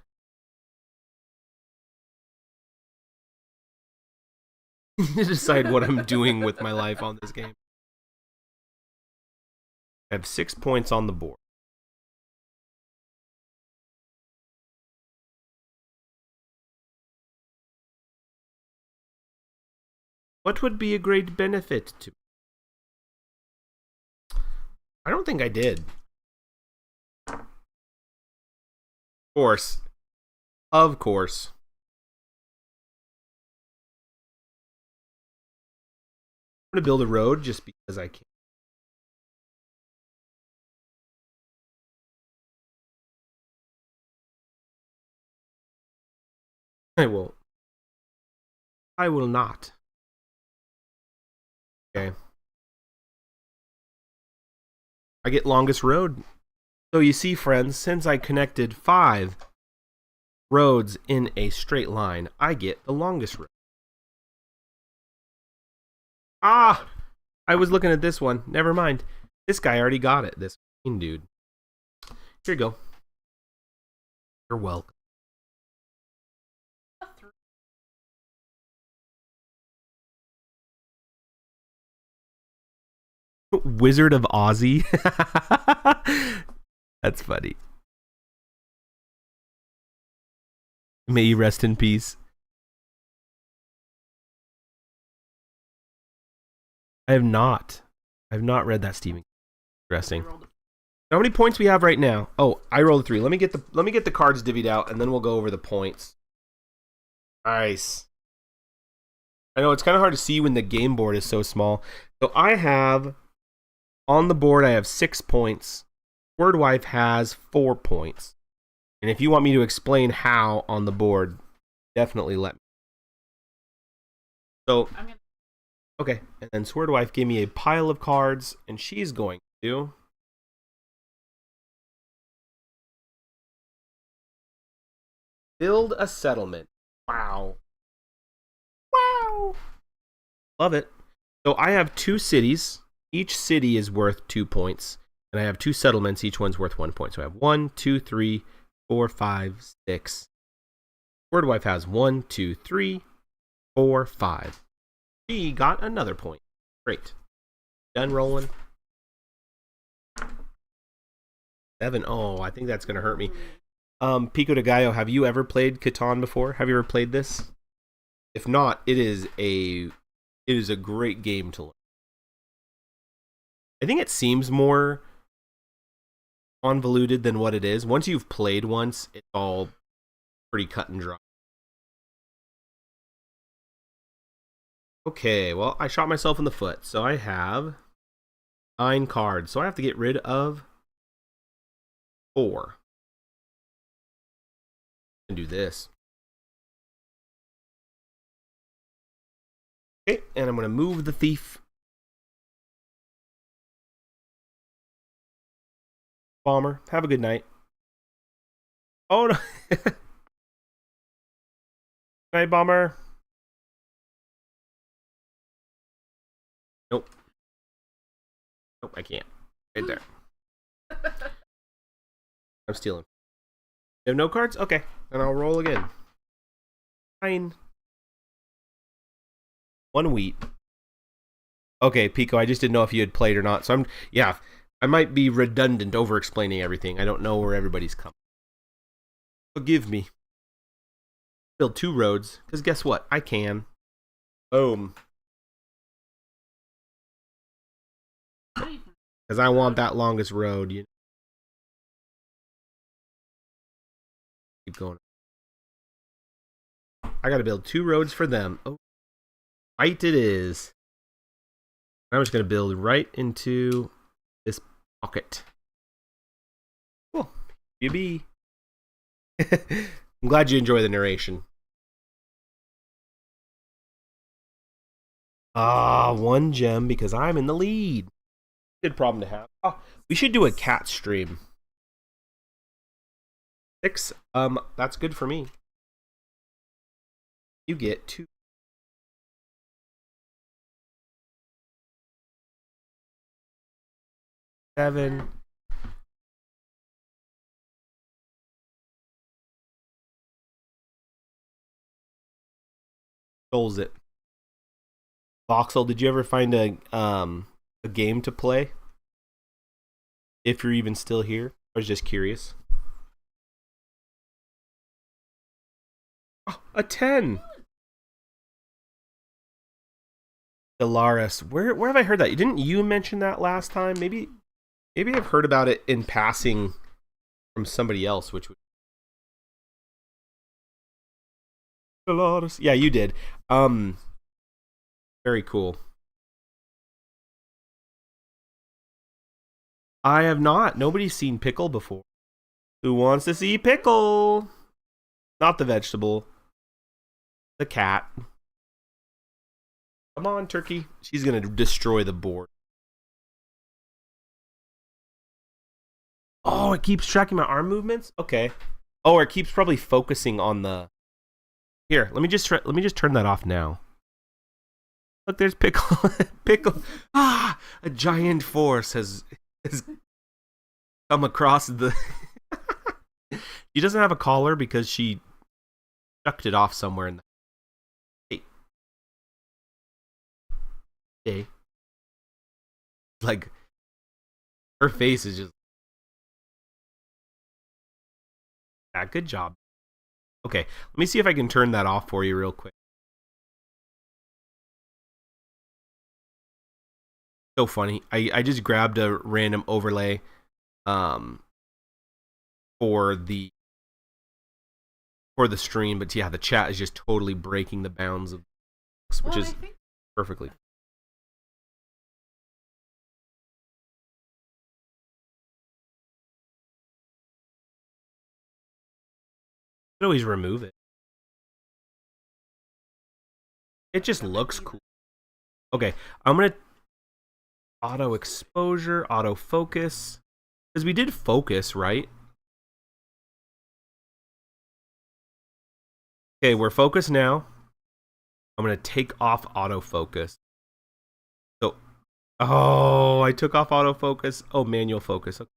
Speaker 1: decide what I'm doing with my life on this game. I have 6 points on the board. What would be a great benefit to me? I don't think I did. Of course. Of course. I'm going to build a road just because I can. I will. I will not. Okay. I get longest road. So you see, friends, since I connected 5 roads in a straight line, I get the longest road. Ah! I was looking at this one. Never mind. This guy already got it. This green dude. Here you go. You're welcome. Wizard of Ozzy. That's funny. May you rest in peace. I have not read that Stephen. Interesting. How many points we have right now? Oh, I rolled a 3. Let me get the cards divvied out, and then we'll go over the points. Nice. I know it's kind of hard to see when the game board is so small. So I have on the board. I have 6 points. Swerdwife has 4 points. And if you want me to explain how on the board, definitely let me. So, okay. And then Swerdwife gave me a pile of cards, and she's going to build a settlement. Wow. Wow. Love it. So I have 2 cities. Each city is worth 2 points. And I have 2 settlements. Each one's worth 1 point. So I have 1, 2, 3, 4, 5, 6. Swerdwife has 1, 2, 3, 4, 5. She got another point. Great. Done rolling. 7. Oh, I think that's going to hurt me. Pico de Gallo, have you ever played Catan before? Have you ever played this? If not, it is a great game to learn. I think it seems more convoluted than what it is. Once you've played once, it's all pretty cut and dry. Okay, well, I shot myself in the foot. So I have 9 cards. So I have to get rid of 4. And do this. Okay, and I'm going to move the thief. Bomber, have a good night. Oh, no. Night, Bomber. Nope. Nope, I can't. Right there. I'm stealing. You have no cards? Okay. Then I'll roll again. 9. 1 wheat. Okay, Pico, I just didn't know if you had played or not. So I might be redundant over explaining everything. I don't know where everybody's coming. Forgive me. Build 2 roads, because guess what? I can. Boom. Because I want that longest road. You keep going. I got to build 2 roads for them. Oh, right it is. I'm just going to build right into this pocket. Cool. You be. I'm glad you enjoy the narration. 1 gem because I'm in the lead. Good problem to have. Oh, we should do a cat stream. 6. That's good for me. You get 2. 7. Souls it. Voxel, did you ever find a game to play? If you're even still here, I was just curious. Oh, a 10. Delaris, where have I heard that? Didn't you mention that last time? Maybe I've heard about it in passing from somebody else, which would Delaris. Yeah, you did. Very cool. I have not. Nobody's seen Pickle before. Who wants to see Pickle? Not the vegetable. The cat. Come on, Turkey. She's going to destroy the board. Oh, it keeps tracking my arm movements? Okay. Oh, it keeps probably focusing on the... Here, let me just turn that off now. Look, there's Pickle. Pickle. A giant force has come across the... She doesn't have a collar because she chucked it off somewhere in the... Hey. Like, her face is just... Yeah, good job. Okay, let me see if I can turn that off for you real quick. So funny. I just grabbed a random overlay for the stream, but yeah, the chat is just totally breaking the bounds of which is perfectly. You can always remove it. It just looks cool. Okay, I'm gonna auto exposure, auto focus, because we did focus, right? Okay, we're focused now. I'm gonna take off autofocus. So, oh, I took off autofocus. Oh, manual focus. Okay.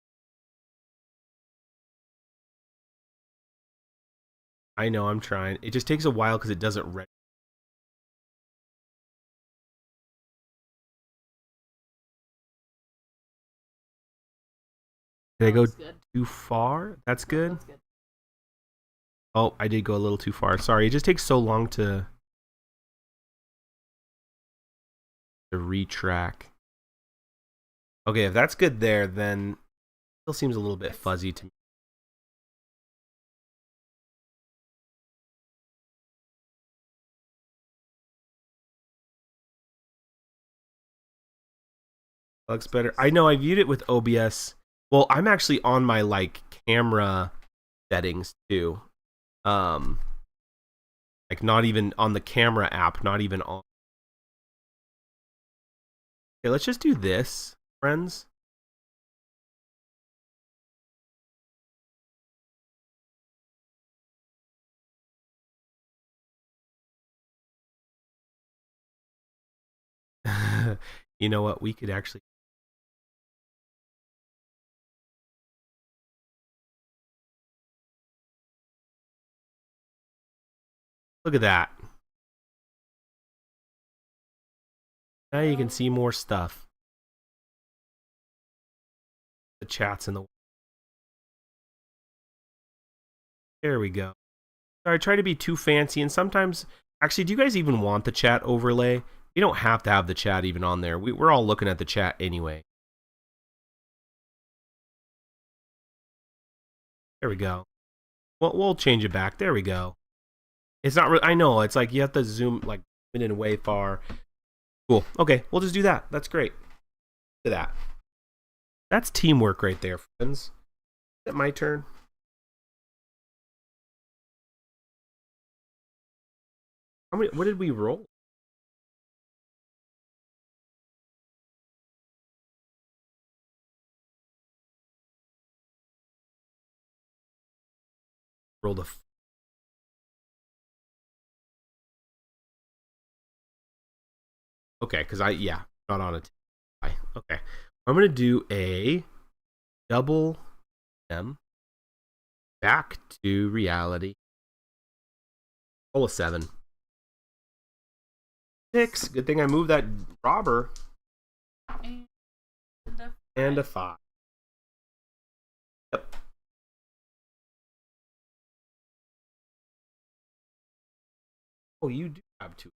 Speaker 1: I know, I'm trying. It just takes a while because it doesn't register. Did I go too far? That's good. That's good. Oh, I did go a little too far. Sorry, it just takes so long to retrack. Okay, if that's good there, then it still seems a little bit fuzzy to me. Looks better. I know I viewed it with OBS. Well, I'm actually on my like camera settings too. Like not even on the camera app, not even on. Okay, let's just do this, friends. You know what? We could actually. Look at that. Now you can see more stuff. The chat's in the. There we go. I try to be too fancy, and sometimes, actually, do you guys even want the chat overlay? You don't have to have the chat even on there. We're all looking at the chat anyway. There we go. Well, we'll change it back. There we go. It's not really, I know, it's like you have to zoom like in way far. Cool. Okay, we'll just do that. That's great. Look at that. That's teamwork right there, friends. Is it my turn? What did we roll? Rolled a. Okay, because not on a. Okay, I'm gonna do a double M. Back to reality. Roll a 7. 6. Good thing I moved that robber. And a 5. Yep. Oh, you do have 2.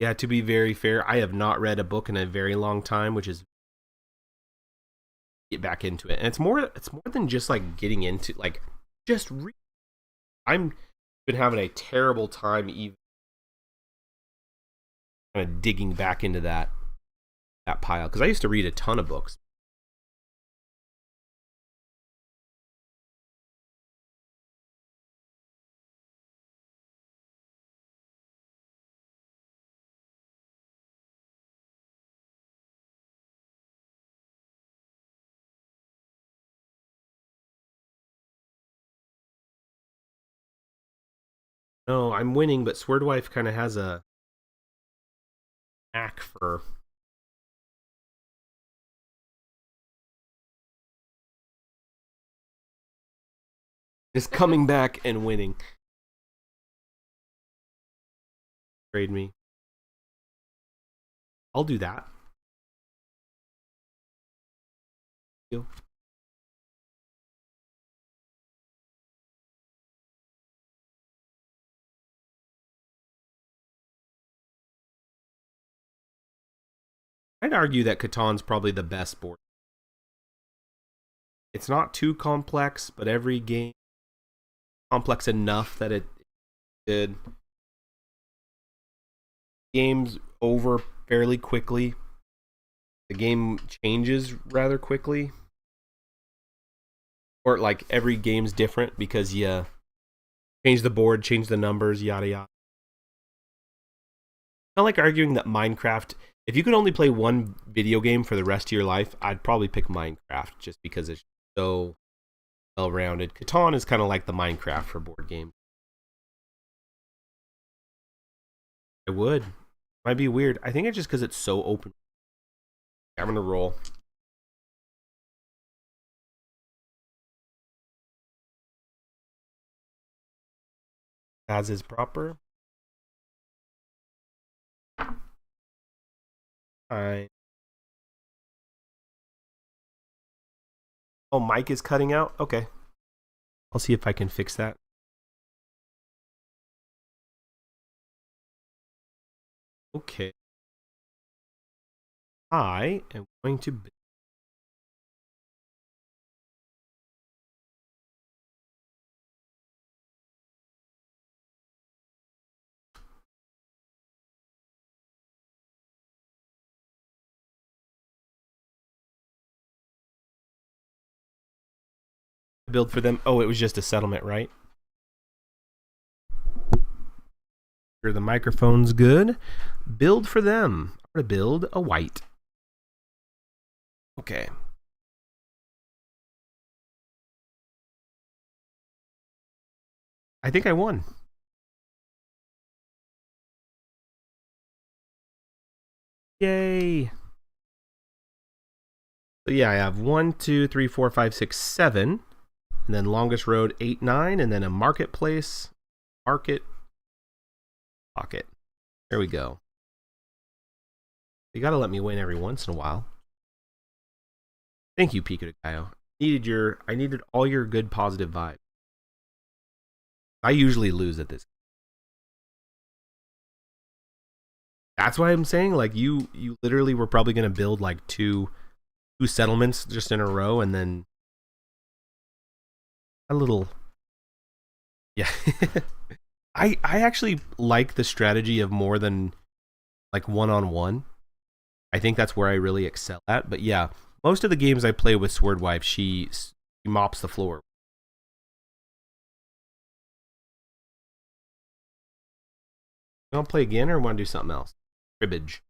Speaker 1: Yeah, to be very fair, I have not read a book in a very long time, which is get back into it. And it's more than just like getting into like just read. I'm been having a terrible time even kind of digging back into that pile because I used to read a ton of books. No, I'm winning, but Swerdwife kind of has a knack for just coming back and winning. Trade me. I'll do that. Thank you. I'd argue that Catan's probably the best board. It's not too complex, but every game complex enough that it did. Game's over fairly quickly. The game changes rather quickly. Or like every game's different because you change the board, change the numbers, yada yada. Kind of like arguing that Minecraft, if you could only play one video game for the rest of your life, I'd probably pick Minecraft just because it's so well-rounded. Catan is kind of like the Minecraft for board games. I would. Might be weird. I think it's just because it's so open. I'm going to roll. As is proper. Fine. Oh, mic is cutting out? Okay. I'll see if I can fix that. Okay. I am going to build for them. Oh, it was just a settlement, right? Sure, the microphone's good. Build for them. I'm going to build a white. Okay. I think I won. Yay. So yeah, I have 1, 2, 3, 4, 5, 6, 7. And then longest road 8, 9, and then a marketplace, market, pocket. There we go. You gotta let me win every once in a while. Thank you, Pico de Gallo. I needed all your good positive vibes. I usually lose at this. That's why I'm saying, like, you literally were probably gonna build like two settlements just in a row, and then a little. Yeah. I actually like the strategy of more than like one-on-one. I think that's where I really excel at. But yeah, most of the games I play with Swerdwife, she mops the floor. You want to play again, or want to do something else? Cribbage.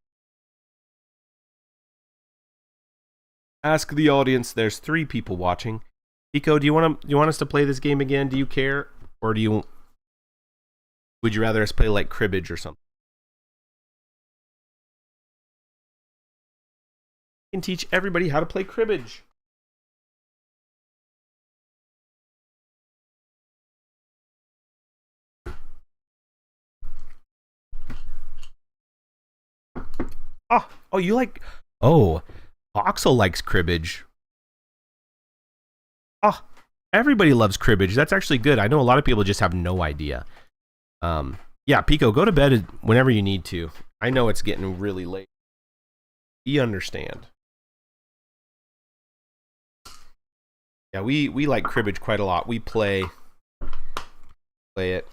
Speaker 1: Ask the audience. There's 3 people watching. Pico, do you want us to play this game again? Do you care, or would you rather us play like cribbage or something? I can teach everybody how to play cribbage. Oh, you like? Oh, Oxel likes cribbage. Oh, everybody loves cribbage. That's actually good. I know a lot of people just have no idea. Yeah, Pico, go to bed whenever you need to. I know it's getting really late. We understand. Yeah, we like cribbage quite a lot. We play it.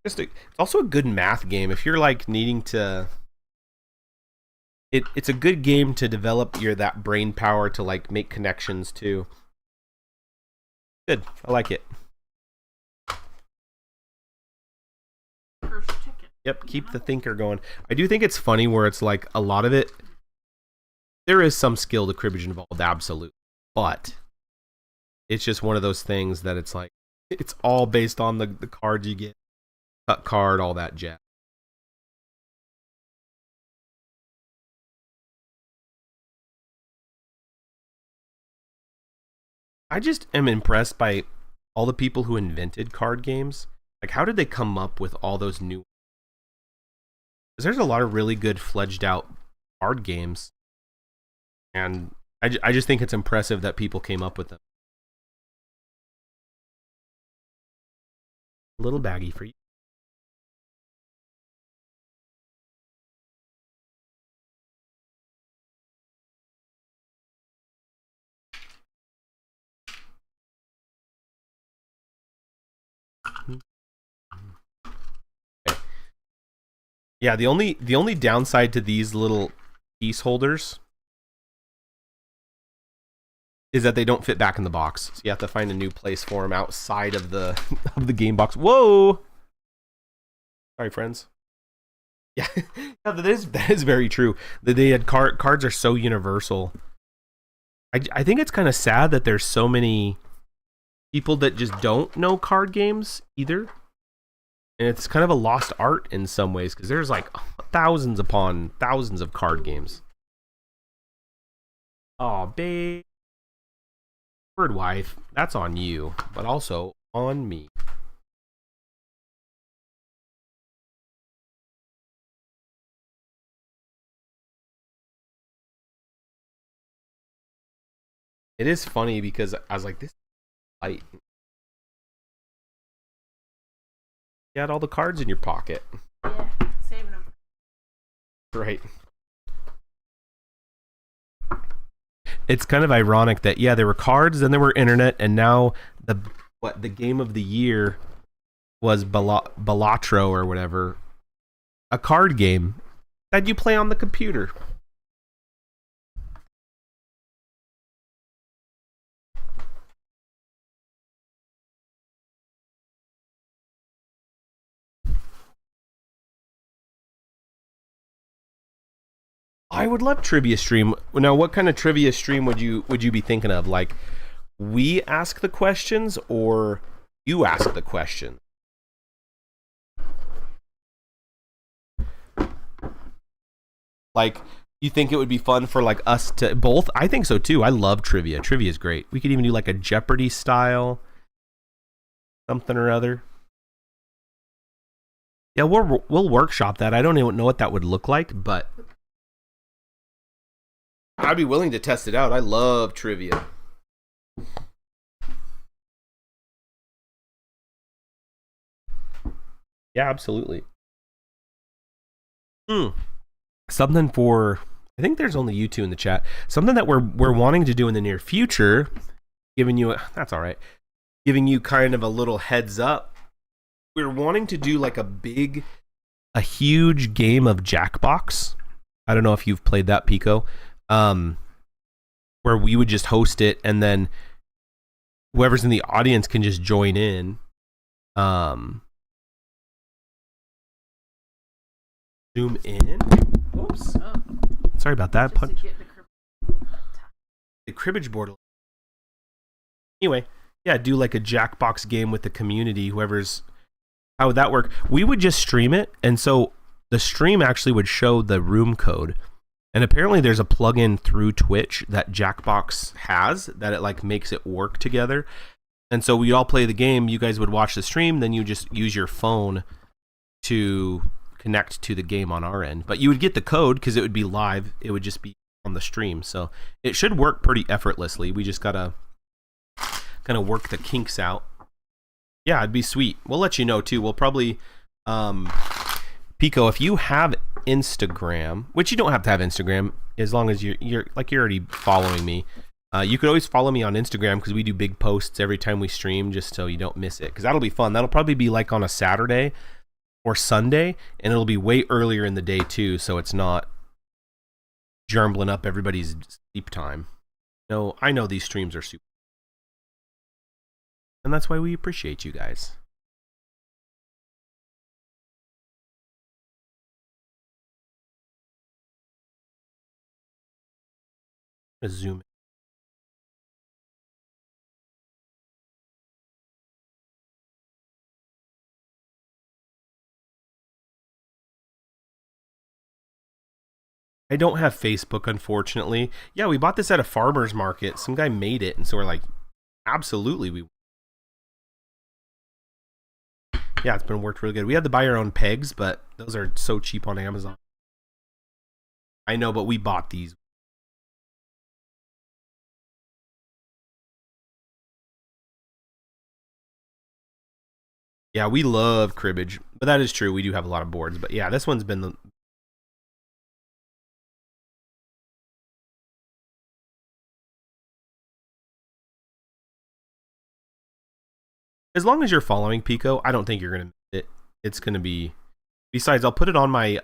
Speaker 1: It's also a good math game if you're like needing to. It's a good game to develop that brain power to like make connections too. Good, I like it.
Speaker 2: First ticket.
Speaker 1: Yep, keep the thinker going. I do think it's funny where it's like a lot of it. There is some skill to cribbage involved, absolutely, but it's just one of those things that it's like it's all based on the cards you get, cut card, all that jazz. I just am impressed by all the people who invented card games. Like, how did they come up with all those new? Because there's a lot of really good fledged out card games, and I just think it's impressive that people came up with them. A little baggy for you. Okay. Yeah, the only downside to these little piece holders is that they don't fit back in the box. So you have to find a new place for them outside of the of the game box. Whoa! Sorry, friends. Yeah, no, that is very true. They had cards are so universal. I think it's kind of sad that there's so many people that just don't know card games either. And it's kind of a lost art in some ways because there's like thousands upon thousands of card games. Oh, babe. Swerdwife, that's on you, but also on me. It is funny because I was like, this light. You had all the cards in your pocket.
Speaker 2: Yeah, saving them.
Speaker 1: Right. It's kind of ironic that there were cards, then there were internet, and now the game of the year was Balatro or whatever, a card game that you play on the computer. I would love trivia stream. Now, what kind of trivia stream would you be thinking of? Like, we ask the questions or you ask the question? Like, you think it would be fun for like us to both? I think so too. I love trivia. Trivia is great. We could even do like a Jeopardy style something or other. Yeah, we'll workshop that. I don't even know what that would look like, but I'd be willing to test it out. I love trivia. Yeah, absolutely. Something for, I think there's only you two in the chat. Something that we're wanting to do in the near future, that's all right. Giving you kind of a little heads up. We're wanting to do like a huge game of Jackbox. I don't know if you've played that, Pico. Where we would just host it and then whoever's in the audience can just join in. Zoom in. Oops. Oh. Sorry about that. The cribbage board. Anyway, yeah, do like a Jackbox game with the community. How would that work? We would just stream it, and so the stream actually would show the room code. And apparently there's a plugin through Twitch that Jackbox has that it like makes it work together. And so we'd all play the game, you guys would watch the stream, then you just use your phone to connect to the game on our end. But you would get the code because it would be live. It would just be on the stream. So it should work pretty effortlessly. We just gotta kind of work the kinks out. Yeah, it'd be sweet. We'll let you know too. We'll probably Pico, if you have Instagram, which you don't have to have Instagram as long as you're already following me. You could always follow me on Instagram because we do big posts every time we stream just so you don't miss it. Because that'll be fun. That'll probably be like on a Saturday or Sunday, and it'll be way earlier in the day too, so it's not jumbling up everybody's sleep time. No, I know these streams are super, and that's why we appreciate you guys. Zoom in. I don't have Facebook, unfortunately. Yeah, we bought this at a farmer's market. Some guy made it, and so we're like, absolutely. Yeah, it's been worked really good. We had to buy our own pegs, but those are so cheap on Amazon. I know, but we bought these. Yeah, we love cribbage, but that is true. We do have a lot of boards, but yeah, this one's been the... As long as you're following Pico, I don't think you're going to miss it. It's going to be... Besides, I'll put it on my,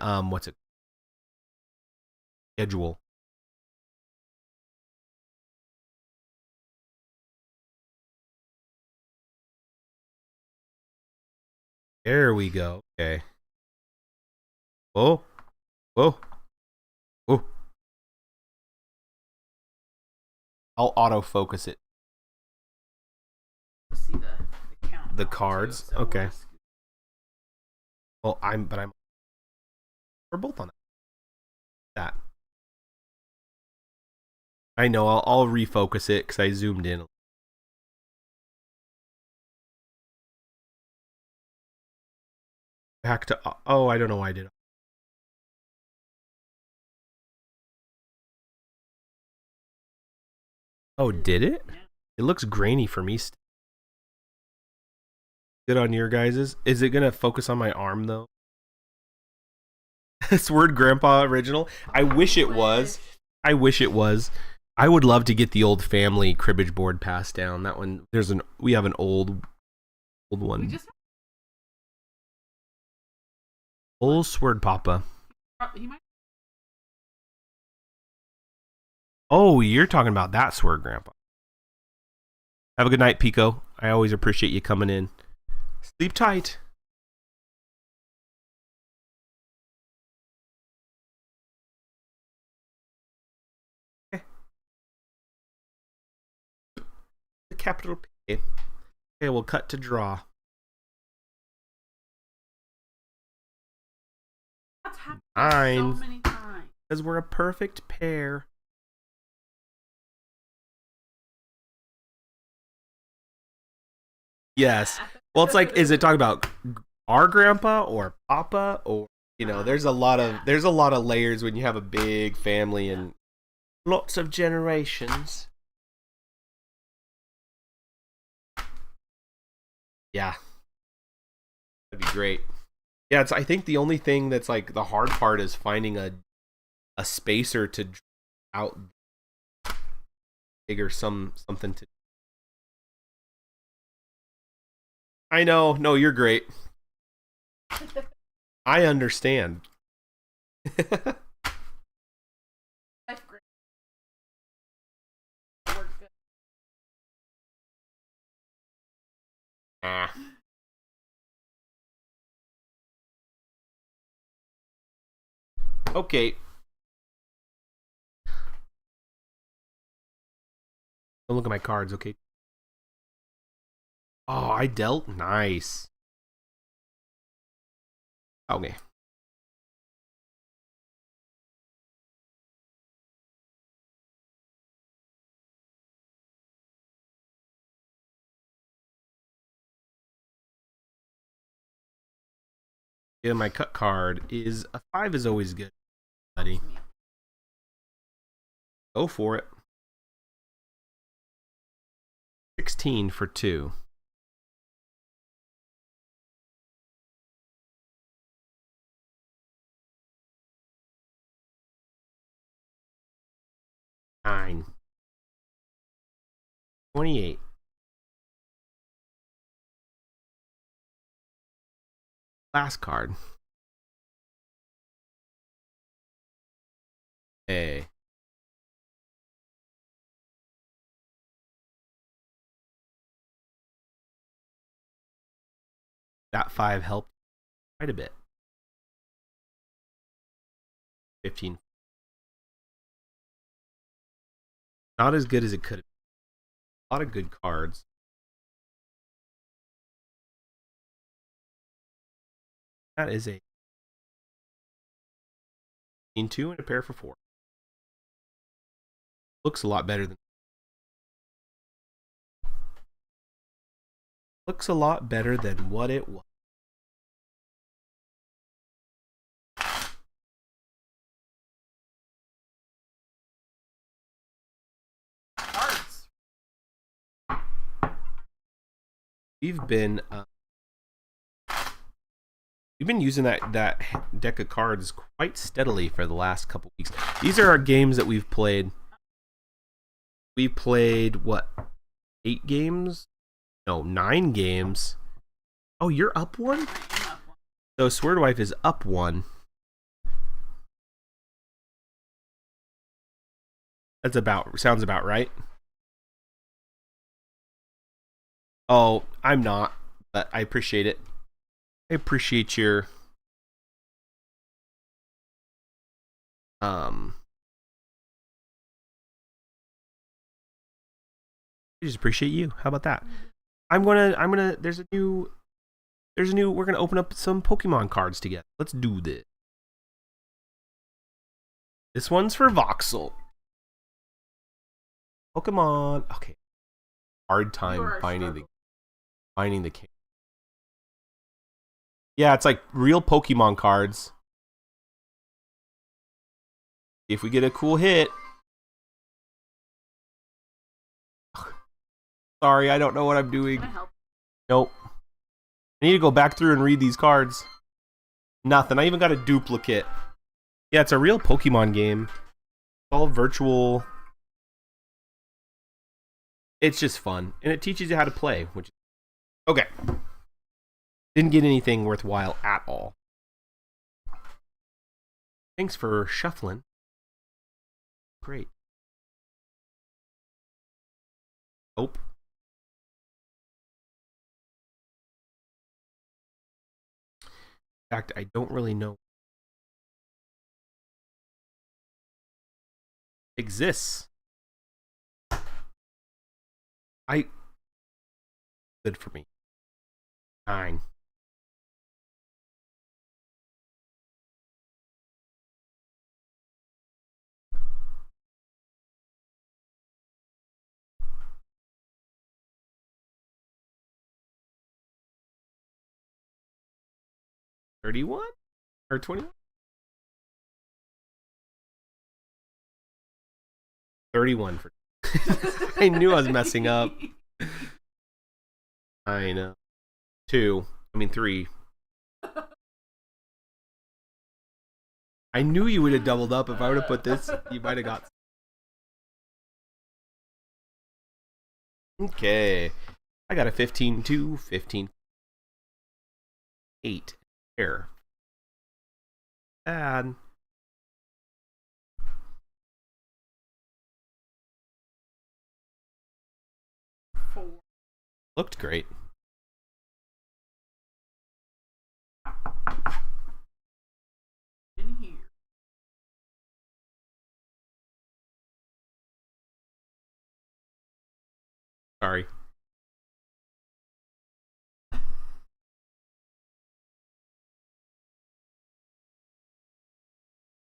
Speaker 1: schedule. There we go. Okay. Whoa. Whoa. Whoa. I'll autofocus it.
Speaker 2: See the count.
Speaker 1: The cards?
Speaker 2: Too, so
Speaker 1: okay. Well, we're both on that. I know, I'll refocus it because I zoomed in. Back to, oh, I don't know why I did it. Oh, did it?
Speaker 2: Yeah.
Speaker 1: It looks grainy for me. Good on your guys's. Is it gonna focus on my arm though? Sword Grandpa original. I wish it was. I wish it was. I would love to get the old family cribbage board passed down. That one. We have an old one. Old Sword Papa. Oh, you're talking about that Sword Grandpa. Have a good night, Pico. I always appreciate you coming in. Sleep tight. capital P. Okay, we'll cut to draw.
Speaker 2: That's happened
Speaker 1: 9.
Speaker 2: so many times.
Speaker 1: Because we're a perfect pair. Yes. Well, it's like, is it talking about our grandpa or papa, or you know, there's a lot of layers when you have a big family and lots of generations. Yeah, that'd be great. Yeah, it's. I think the only thing that's like the hard part is finding a spacer to draw out bigger something to. I know. No, you're great. I understand. Ah. Okay. Don't look at my cards, okay? Oh, I dealt? Nice. Okay. Yeah, my cut card is a 5 is always good, buddy. Go for it. 16 for 2. Nine. 28. Last card. Hey. That 5 helped quite a bit. 15. Not as good as it could have been. A lot of good cards. That is a 2 and a pair for 4. Looks a lot better than. Looks a lot better than what it was.
Speaker 2: Cards.
Speaker 1: We've been using that deck of cards quite steadily for the last couple weeks. These are our games that we've played. We played what? 8 games? No, 9 games. Oh, you're up 1? So Swerdwife is up 1. Sounds about right. Oh, I'm not, but I appreciate it. I appreciate your I just appreciate you. How about that? I'm gonna there's a new we're gonna open up some Pokemon cards together. Let's do this. This one's for Voxel. Pokemon. Okay. Hard time finding the king. Yeah, it's like real Pokemon cards. If we get a cool hit. Sorry, I don't know what I'm doing.
Speaker 2: Can I help?
Speaker 1: Nope. I need to go back through and read these cards. Nothing. I even got a duplicate. Yeah, it's a real Pokemon game. It's all virtual. It's just fun. And it teaches you how to play. Okay. Didn't get anything worthwhile at all. Thanks for shuffling. Great. Nope. In fact, I don't really know. Exists. Good for me. 9. $31 or 21? 31 for. I knew I was messing up. I know. 3. I knew you would have doubled up if I would have put this. You might have got. Okay. I got a 15-2, 15-8. Here. Bad. Looked great.
Speaker 2: In here.
Speaker 1: Sorry.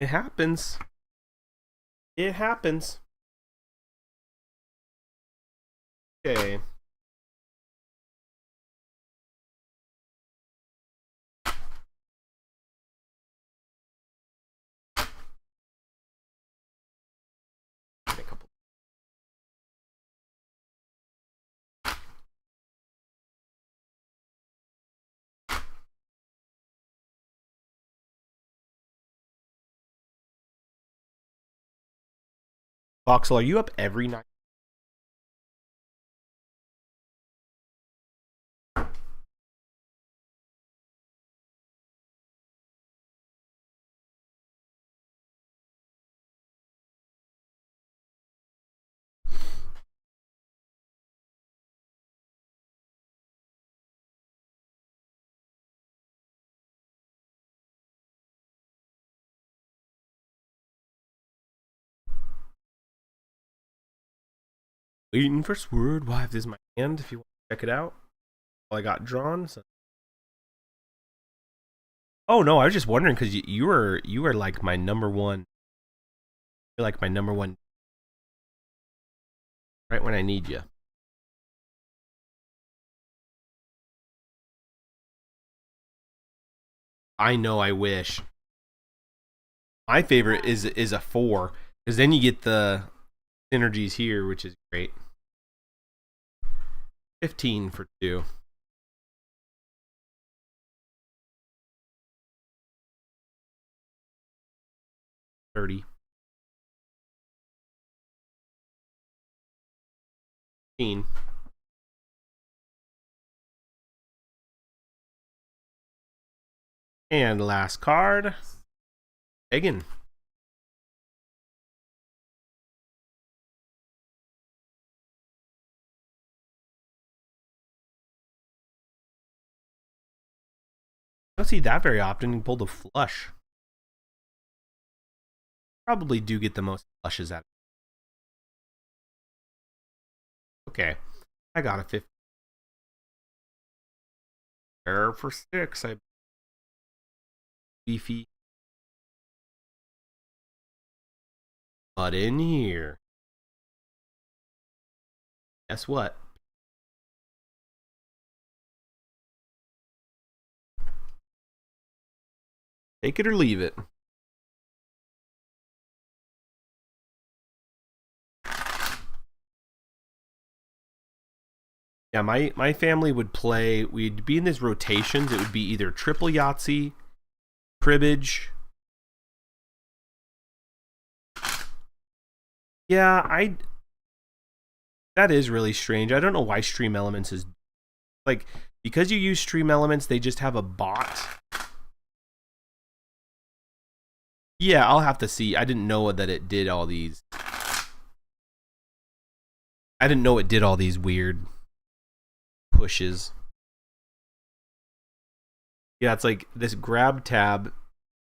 Speaker 1: It happens. It happens. Okay. Voxel, are you up every night? Waiting for Swerdwife. This is my hand if you want to check it out. Well, I got drawn. So. Oh no, I was just wondering because you were like my number one. You're like my number one. Right when I need you. I know. I wish. My favorite is a 4 because then you get the synergies here, which is great. 15 for 2. 30. 15. And last card. Egan. I don't see that very often. You pulled a flush. Probably do get the most flushes out of it. Okay. I got a 50. Error for 6. I beefy. But in here. Guess what? Take it or leave it. Yeah, my family would play, we'd be in these rotations. It would be either triple Yahtzee, cribbage. Yeah, that is really strange. I don't know why Stream Elements is like, because you use Stream Elements, they just have a bot. Yeah, I'll have to see. I didn't know that it did all these. I didn't know it did all these weird pushes. Yeah, it's like this grab tab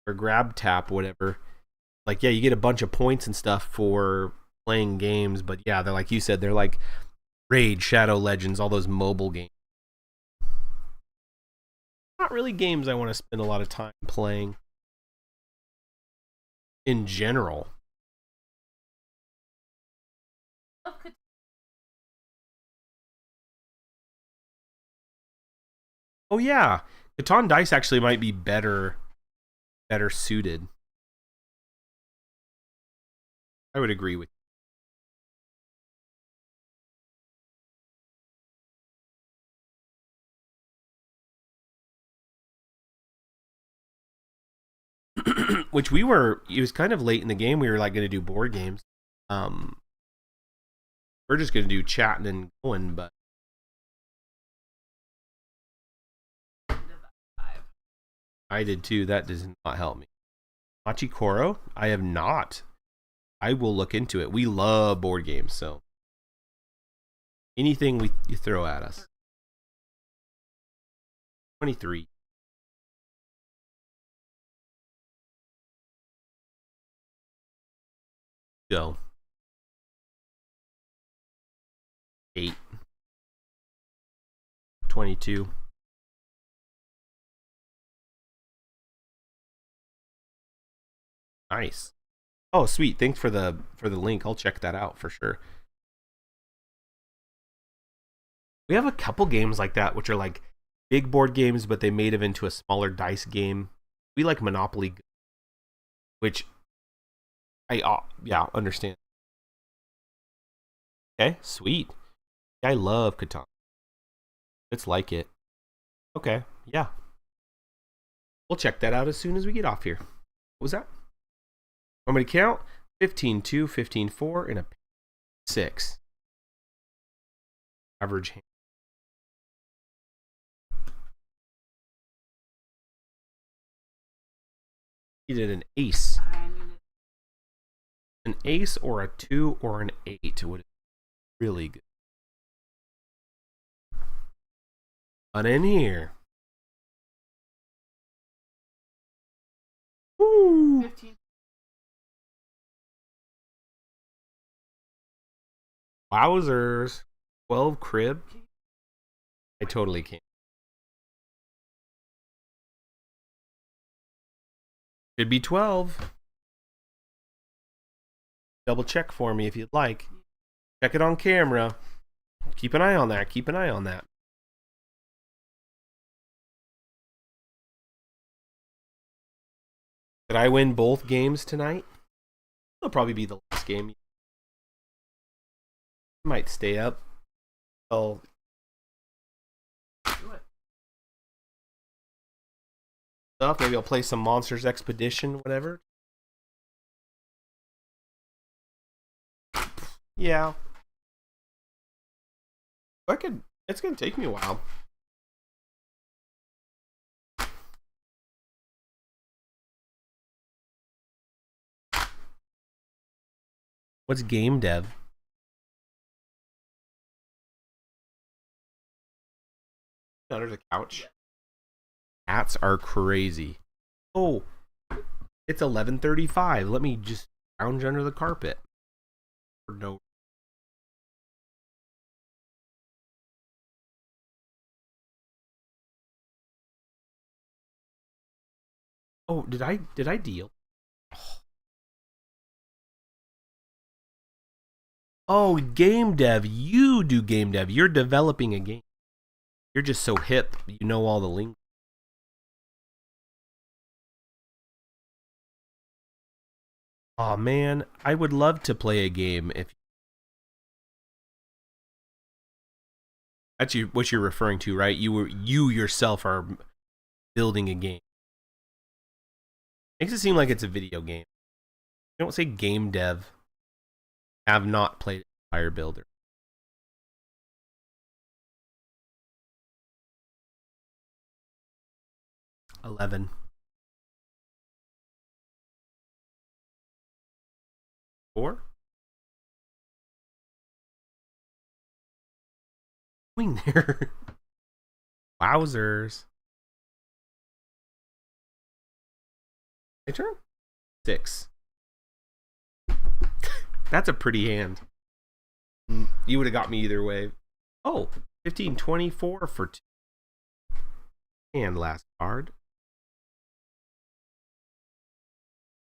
Speaker 1: or grab tap, whatever. Like, yeah, you get a bunch of points and stuff for playing games, but yeah, they're like you said, they're like Raid, Shadow Legends, all those mobile games. not really games I want to spend a lot of time playing in general. Oh yeah, Catan dice actually might be better suited. I would agree with you. Which it was kind of late in the game. We were like going to do board games. We're just going to do chatting and going, but I did too. That does not help me. Machikoro? I have not. I will look into it. We love board games, so anything you throw at us. 23. Go. 8. 22. Nice. Oh, sweet. Thanks for the link. I'll check that out for sure. We have a couple games like that, which are like big board games, but they made it into a smaller dice game. We like Monopoly, which I understand. Okay, sweet. I love Catan. It's like it. Okay, yeah. We'll check that out as soon as we get off here. What was that? Want me to count? 15-2, 15-4, and a 6. Average hand. He did an ace. An ace or a 2 or an 8 would be really good. But in here. Woo!
Speaker 2: 15.
Speaker 1: Wowzers. 12 crib. I totally can't. Should be 12. Double check for me if you'd like. Check it on camera. Keep an eye on that. Keep an eye on that. Did I win both games tonight? It'll probably be the last game. I might stay up. Oh. Stuff. Maybe I'll play some Monsters Expedition, whatever. Yeah. It's gonna take me a while. What's game dev? Under the couch. Cats are crazy. Oh, it's 11:35. Let me just lounge under the carpet. Or no. Oh, did I deal? Oh, game dev. You do game dev. You're developing a game. You're just so hip. You know all the links. Oh man, I would love to play a game if that's what you're referring to, right? You yourself are building a game. Makes it seem like it's a video game. Don't say game dev. Have not played Fire Builder. $11. $4. Doing there. Wowzers. My turn? 6. That's a pretty hand. You would have got me either way. Oh, 15-24 for 2. And last card.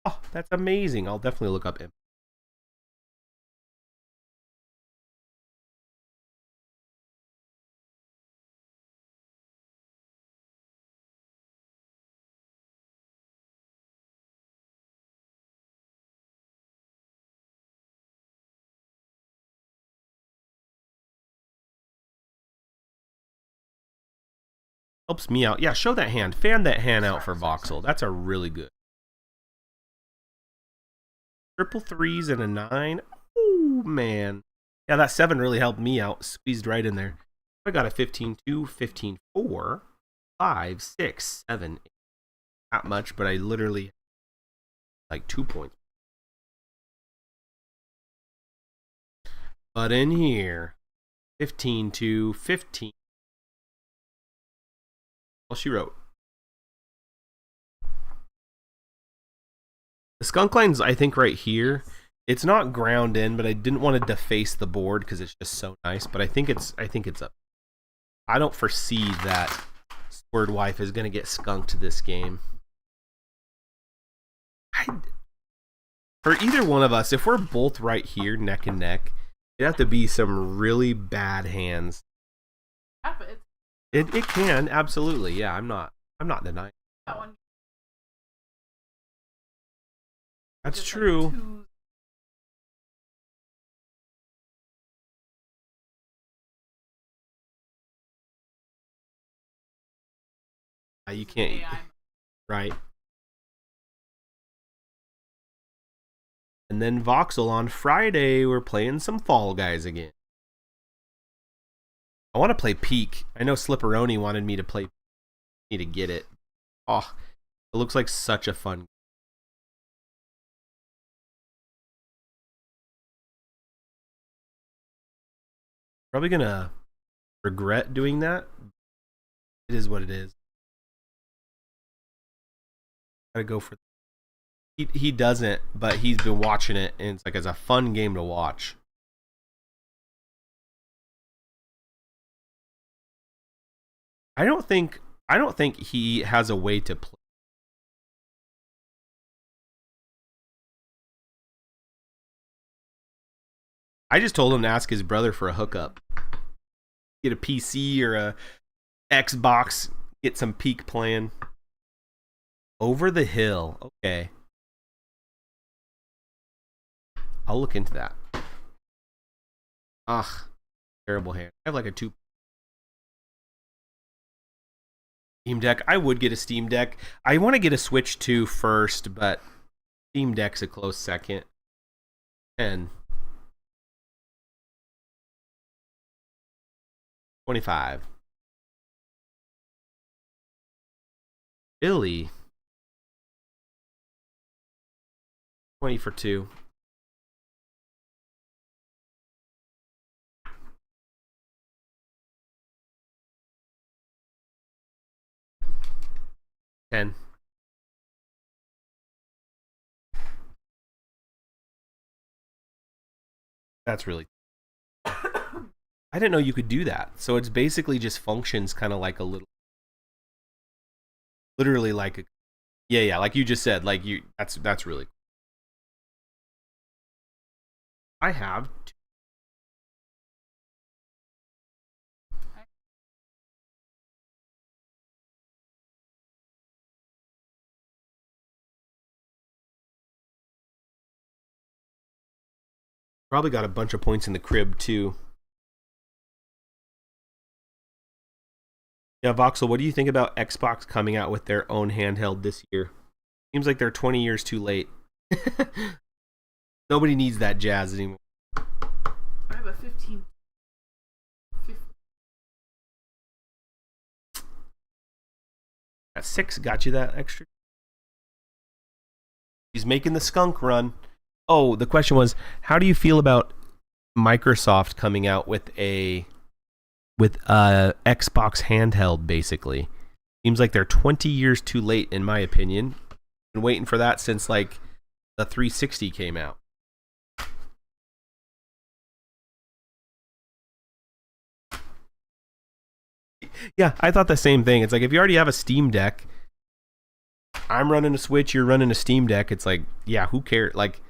Speaker 1: Oh, that's amazing. I'll definitely look up him. Helps me out. Yeah, show that hand. Fan that hand out for Voxel. That's a really good. Triple threes and a 9. Oh, man. Yeah, that 7 really helped me out. Squeezed right in there. I got a 15-2, 15-4, 5, 6, 7, 8. Not much, but I literally like 2 points. But in here, 15-2, 15. Well, she wrote. The skunk line's, I think, right here. It's not ground in, but I didn't want to deface the board because it's just so nice. But I think it's up. I don't foresee that Swerdwife is going to get skunked this game. For either one of us, if we're both right here, neck and neck, it'd have to be some really bad hands. It can, absolutely. Yeah, I'm not denying that one. That's true. You can't. Right. And then Voxel on Friday, we're playing some Fall Guys again. I want to play Peak. I know Slipperoni wanted me to play. Me to get it. Oh, it looks like such a fun. Probably gonna regret doing that. It is what it is. Gotta go for. He doesn't, but he's been watching it, and it's a fun game to watch. I don't think he has a way to play. I just told him to ask his brother for a hookup. Get a PC or a Xbox, get some Peak playing. Over the hill. Okay. I'll look into that. Ugh. Terrible hand. I have like a 2. Steam Deck. I would get a Steam Deck. I want to get a Switch 2 first, but Steam Deck's a close second. 10. 25. Billy. 20 for 2. That's really. I didn't know you could do that. So it's basically just functions kind of like a little. Literally like a. Yeah, like you just said. Like you. That's really. I have. Probably got a bunch of points in the crib too. Yeah, Voxel, what do you think about Xbox coming out with their own handheld this year? Seems like they're 20 years too late. Nobody needs that jazz anymore.
Speaker 2: I have a 15.
Speaker 1: That 6 got you that extra. He's making the skunk run. Oh, the question was, how do you feel about Microsoft coming out with a Xbox handheld, basically? Seems like they're 20 years too late, in my opinion. Been waiting for that since like the 360 came out. Yeah, I thought the same thing. It's like if you already have a Steam Deck, I'm running a Switch, you're running a Steam Deck. It's like, yeah, who cares? Like,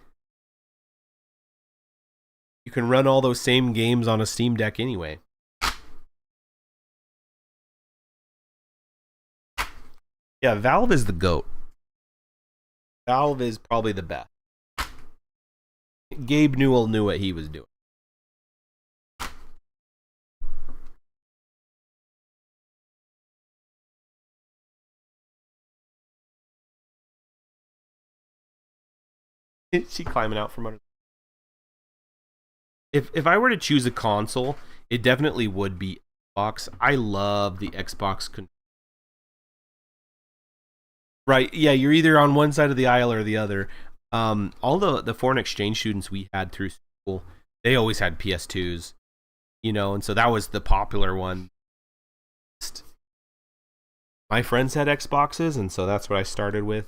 Speaker 1: you can run all those same games on a Steam Deck anyway. Yeah, Valve is the GOAT. Valve is probably the best. Gabe Newell knew what he was doing. Is she climbing out from under? If I were to choose a console, it definitely would be Xbox. I love the Xbox controller. Right, yeah, you're either on one side of the aisle or the other. All the foreign exchange students we had through school, they always had PS2s, and so that was the popular one. My friends had Xboxes, and so that's what I started with.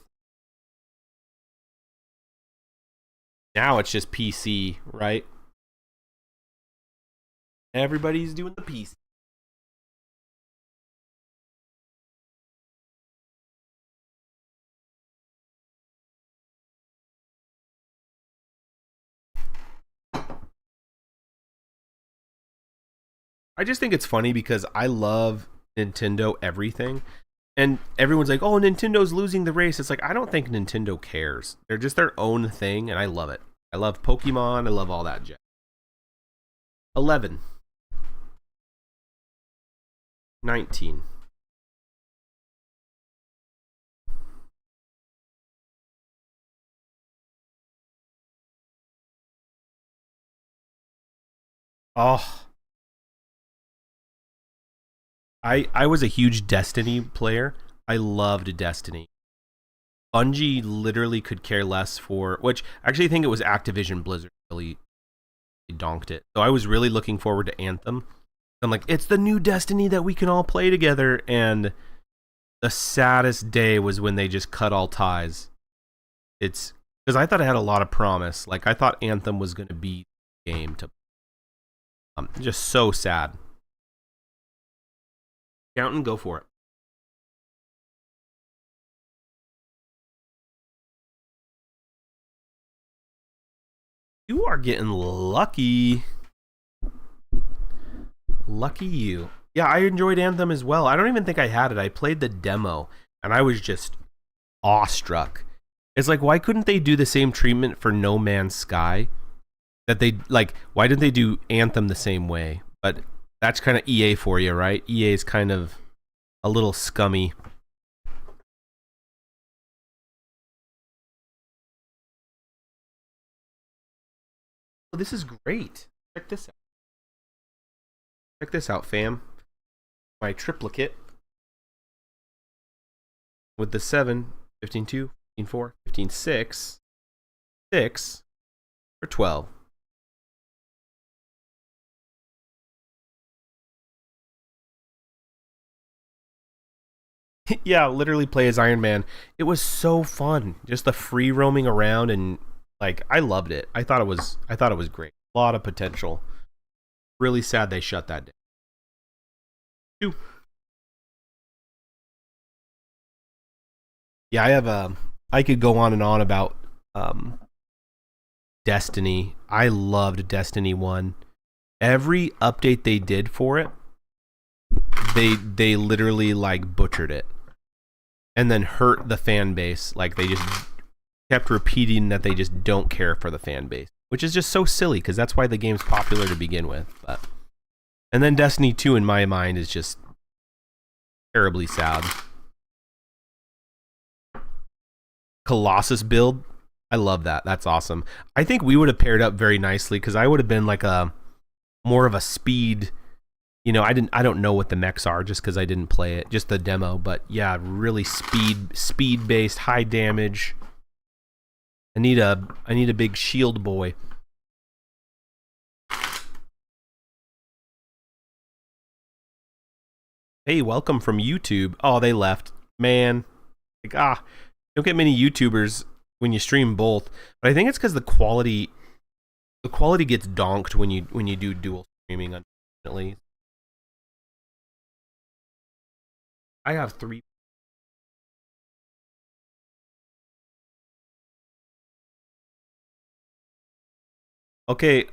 Speaker 1: Now it's just PC, right? Everybody's doing the PC. I just think it's funny because I love Nintendo everything. And everyone's like, oh, Nintendo's losing the race. It's like, I don't think Nintendo cares. They're just their own thing, and I love it. I love Pokemon. I love all that jazz. 11. 19. Oh, I was a huge Destiny player. I loved Destiny. Bungie literally could care less for, which I actually think it was Activision Blizzard really donked it. So I was really looking forward to Anthem. I'm like, it's the new Destiny that we can all play together. And the saddest day was when they just cut all ties. It's because I thought it had a lot of promise. Like I thought Anthem was going to be the game to. Just so sad. Counting, go for it. You are getting lucky. Lucky you. Yeah, I enjoyed Anthem as well. I don't even think I had it. I played the demo, and I was just awestruck. It's like, why couldn't they do the same treatment for No Man's Sky? That they, like, why didn't they do Anthem the same way? But that's kind of EA for you, right? EA is kind of a little scummy. Oh, this is great. Check this out. Check this out, fam. My triplicate with the 7, 15, 2, 15, 4, 15, 6, 6, or 12. Yeah, literally play as Iron Man. It was so fun. Just the free roaming around and like I loved it. I thought it was great. A lot of potential. Really sad they shut that down. 2. Yeah, I could go on and on about Destiny. I loved Destiny 1. Every update they did for it, they literally like butchered it. And then hurt the fan base. Like they just kept repeating that they just don't care for the fan base, which is just so silly because that's why the game's popular to begin with. But and then Destiny 2 in my mind is just terribly sad. Colossus build, I love that. That's awesome. I think we would have paired up very nicely because I would have been like a more of a speed. I don't know what the mechs are just because I didn't play it, just the demo. But yeah, really speed based, high damage. I need a big shield boy. Hey, welcome from YouTube. Oh, they left. Man, like don't get many YouTubers when you stream both. But I think it's because the quality gets donked when you do dual streaming, unfortunately. I have 3. Okay.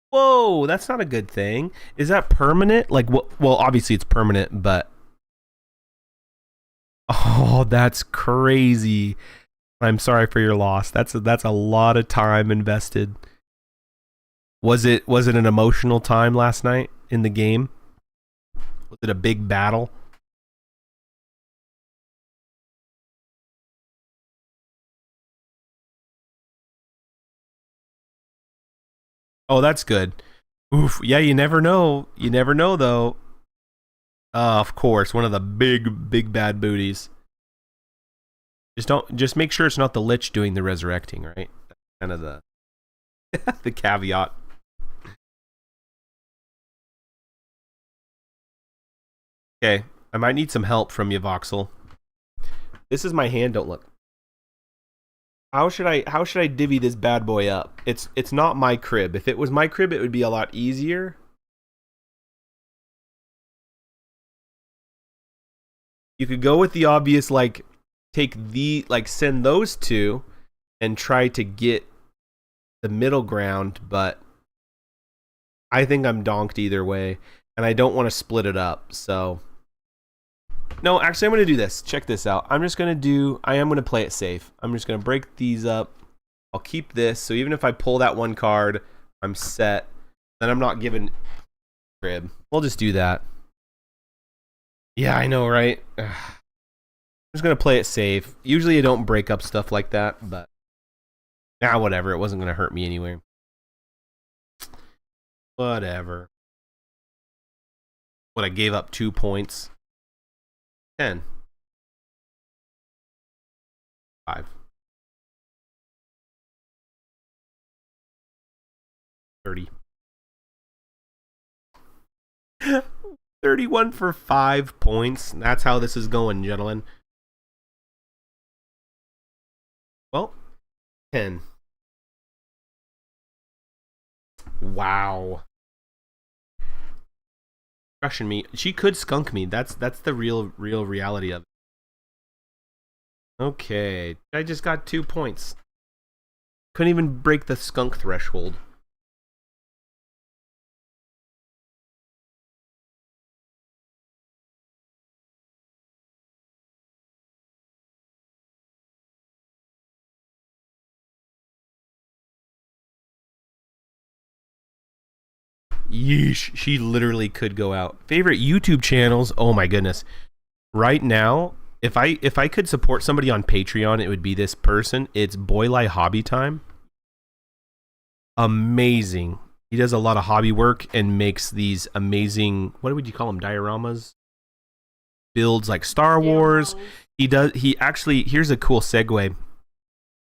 Speaker 1: Whoa, that's not a good thing. Is that permanent? Like, well, obviously it's permanent, but oh, that's crazy. I'm sorry for your loss. That's a lot of time invested. Was it an emotional time last night in the game? Was it a big battle? Oh, that's good. Oof. Yeah, you never know. You never know though. Of course, one of the big bad booties. Just make sure it's not the Lich doing the resurrecting, right? That's kind of the the caveat. Okay, I might need some help from you, Voxel. This is my hand. Don't look. How should I divvy this bad boy up? It's not my crib. If it was my crib, it would be a lot easier. You could go with the obvious, like send those two and try to get the middle ground, but I think I'm donked either way, and I don't want to split it up. So no, actually I'm going to do this. Check this out. I am going to play it safe. I'm just going to break these up. I'll keep this, so even if I pull that one card, I'm set. Then I'm not giving crib. We'll just do that. Yeah, I know, right? I'm just going to play it safe. Usually I don't break up stuff like that, but whatever. It wasn't going to hurt me anyway. Whatever. What, I gave up 2 points? 10. 5. 30. 31 for 5 points. That's how this is going, gentlemen. Well, 10. Wow. Crushing me. She could skunk me. That's the real reality of it. Okay. I just got 2 points. Couldn't even break the skunk threshold. Yeesh, she literally could go out. Favorite YouTube channels? Oh my goodness. Right now, if I could support somebody on Patreon, it would be this person. It's Boylai Hobby Time. Amazing. He does a lot of hobby work and makes these amazing, what would you call them, dioramas? Builds like Star Wars. He actually, here's a cool segue.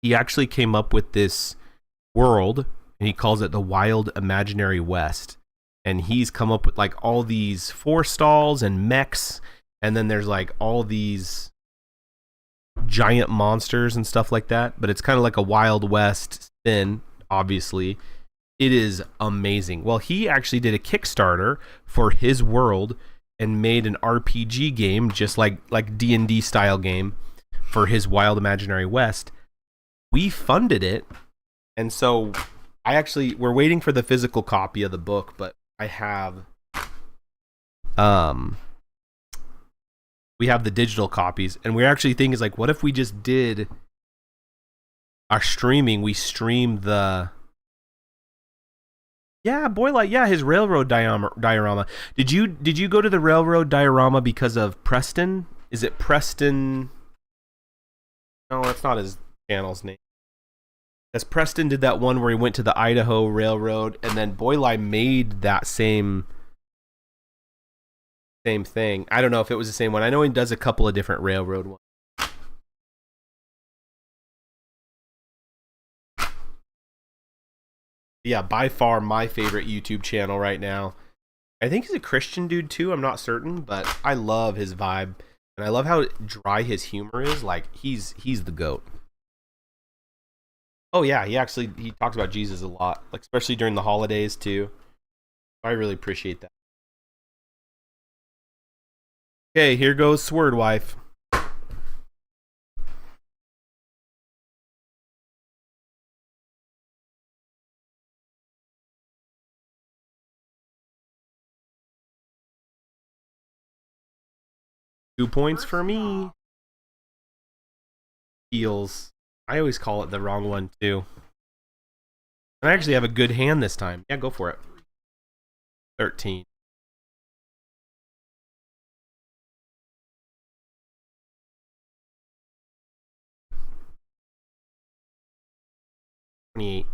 Speaker 1: He actually came up with this world, and he calls it the Wild Imaginary West. And he's come up with like all these forestalls and mechs, and then there's like all these giant monsters and stuff like that. But it's kind of like a Wild West spin, obviously. It is amazing. Well, he actually did a Kickstarter for his world and made an RPG game, just like D&D style game for his Wild Imaginary West. We funded it, and so we're waiting for the physical copy of the book, but I have we have the digital copies, and we're actually thinking is like, what if we just did our streaming? We stream the his railroad diorama. Did you go to the railroad diorama because of Preston? Is it Preston? No, that's not his channel's name. As Preston did that one where he went to the Idaho Railroad, and then Boylai made that same thing. I don't know if it was the same one. I know he does a couple of different railroad ones. Yeah, by far my favorite YouTube channel right now. I think he's a Christian dude too. I'm not certain, but I love his vibe, and I love how dry his humor is. Like he's the GOAT. Oh yeah, he talks about Jesus a lot, like especially during the holidays too. I really appreciate that. Okay, here goes Swerdwife. Two points for me. Heels. I always call it the wrong one, too. I actually have a good hand this time. Yeah, go for it. 13. $28.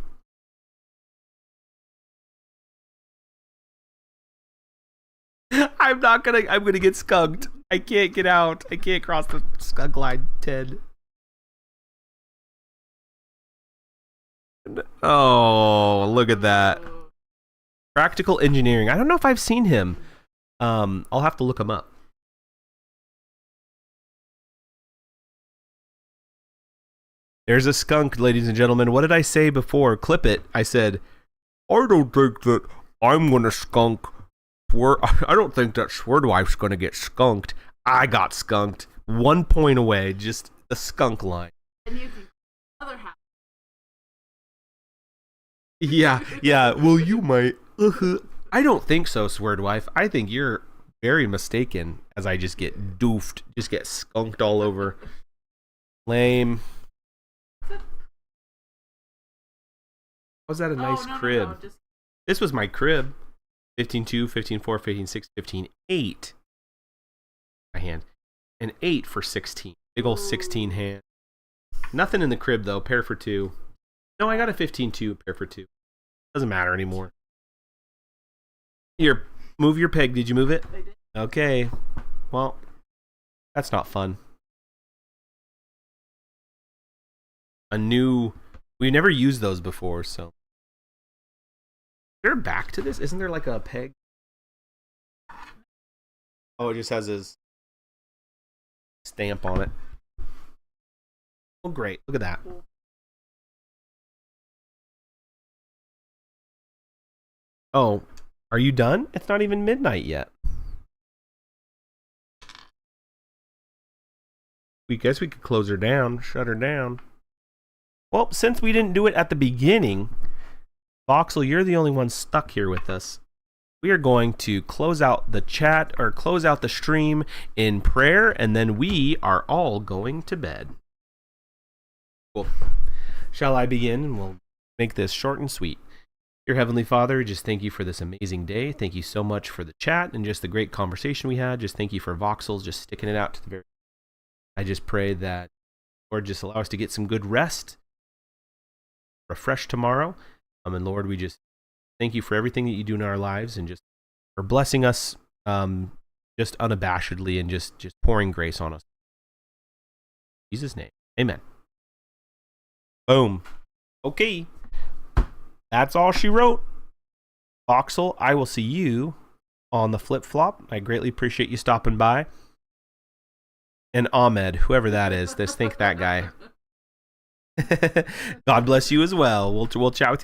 Speaker 1: I'm gonna get skunked. I can't get out. I can't cross the skunk line. 10. Oh, look at that. Practical engineering. I don't know if I've seen him. I'll have to look him up. There's a skunk, ladies and gentlemen. What did I say before? Clip it. I said, I don't think that I'm gonna skunk. I don't think that Swerdwife's gonna get skunked. I got skunked. 1 point away. Just the skunk line.
Speaker 2: And you can other half.
Speaker 1: Yeah. Well, you might. I don't think so, Swerdwife. I think you're very mistaken as I just get doofed. Just get skunked all over. Lame. Was that a nice crib?
Speaker 2: No,
Speaker 1: This was my crib. 15-2, 15-4, 15-6, 15-8. My hand. An 8 for 16. Big ol' 16 hand. Nothing in the crib, though. Pair for 2. No, I got a 15-2, pair for 2. Doesn't matter anymore. Here, move your peg. Did you move it?
Speaker 2: I did.
Speaker 1: Okay. Well, that's not fun. We've never used those before, so. Is there a back to this? Isn't there like a peg? Oh, it just has his stamp on it. Oh, great. Look at that.
Speaker 2: Cool.
Speaker 1: Oh, are you done? It's not even midnight yet. We guess we could close her down, shut her down. Well, since we didn't do it at the beginning, Voxel, you're the only one stuck here with us. We are going to close out the chat or close out the stream in prayer, and then we are all going to bed. Cool. Shall I begin? And we'll make this short and sweet. Dear Heavenly Father, just thank you for this amazing day. Thank you so much for the chat and just the great conversation we had. Just thank you for Voxels just sticking it out to the very end. I just pray that, Lord, just allow us to get some good rest, refresh tomorrow. And Lord, we just thank you for everything that you do in our lives and just for blessing us just unabashedly and just pouring grace on us. In Jesus' name, amen. Boom. Okay. That's all she wrote. Voxel, I will see you on the flip-flop. I greatly appreciate you stopping by. And Ahmed, whoever that is, let's thank that guy. God bless you as well. We'll chat with you.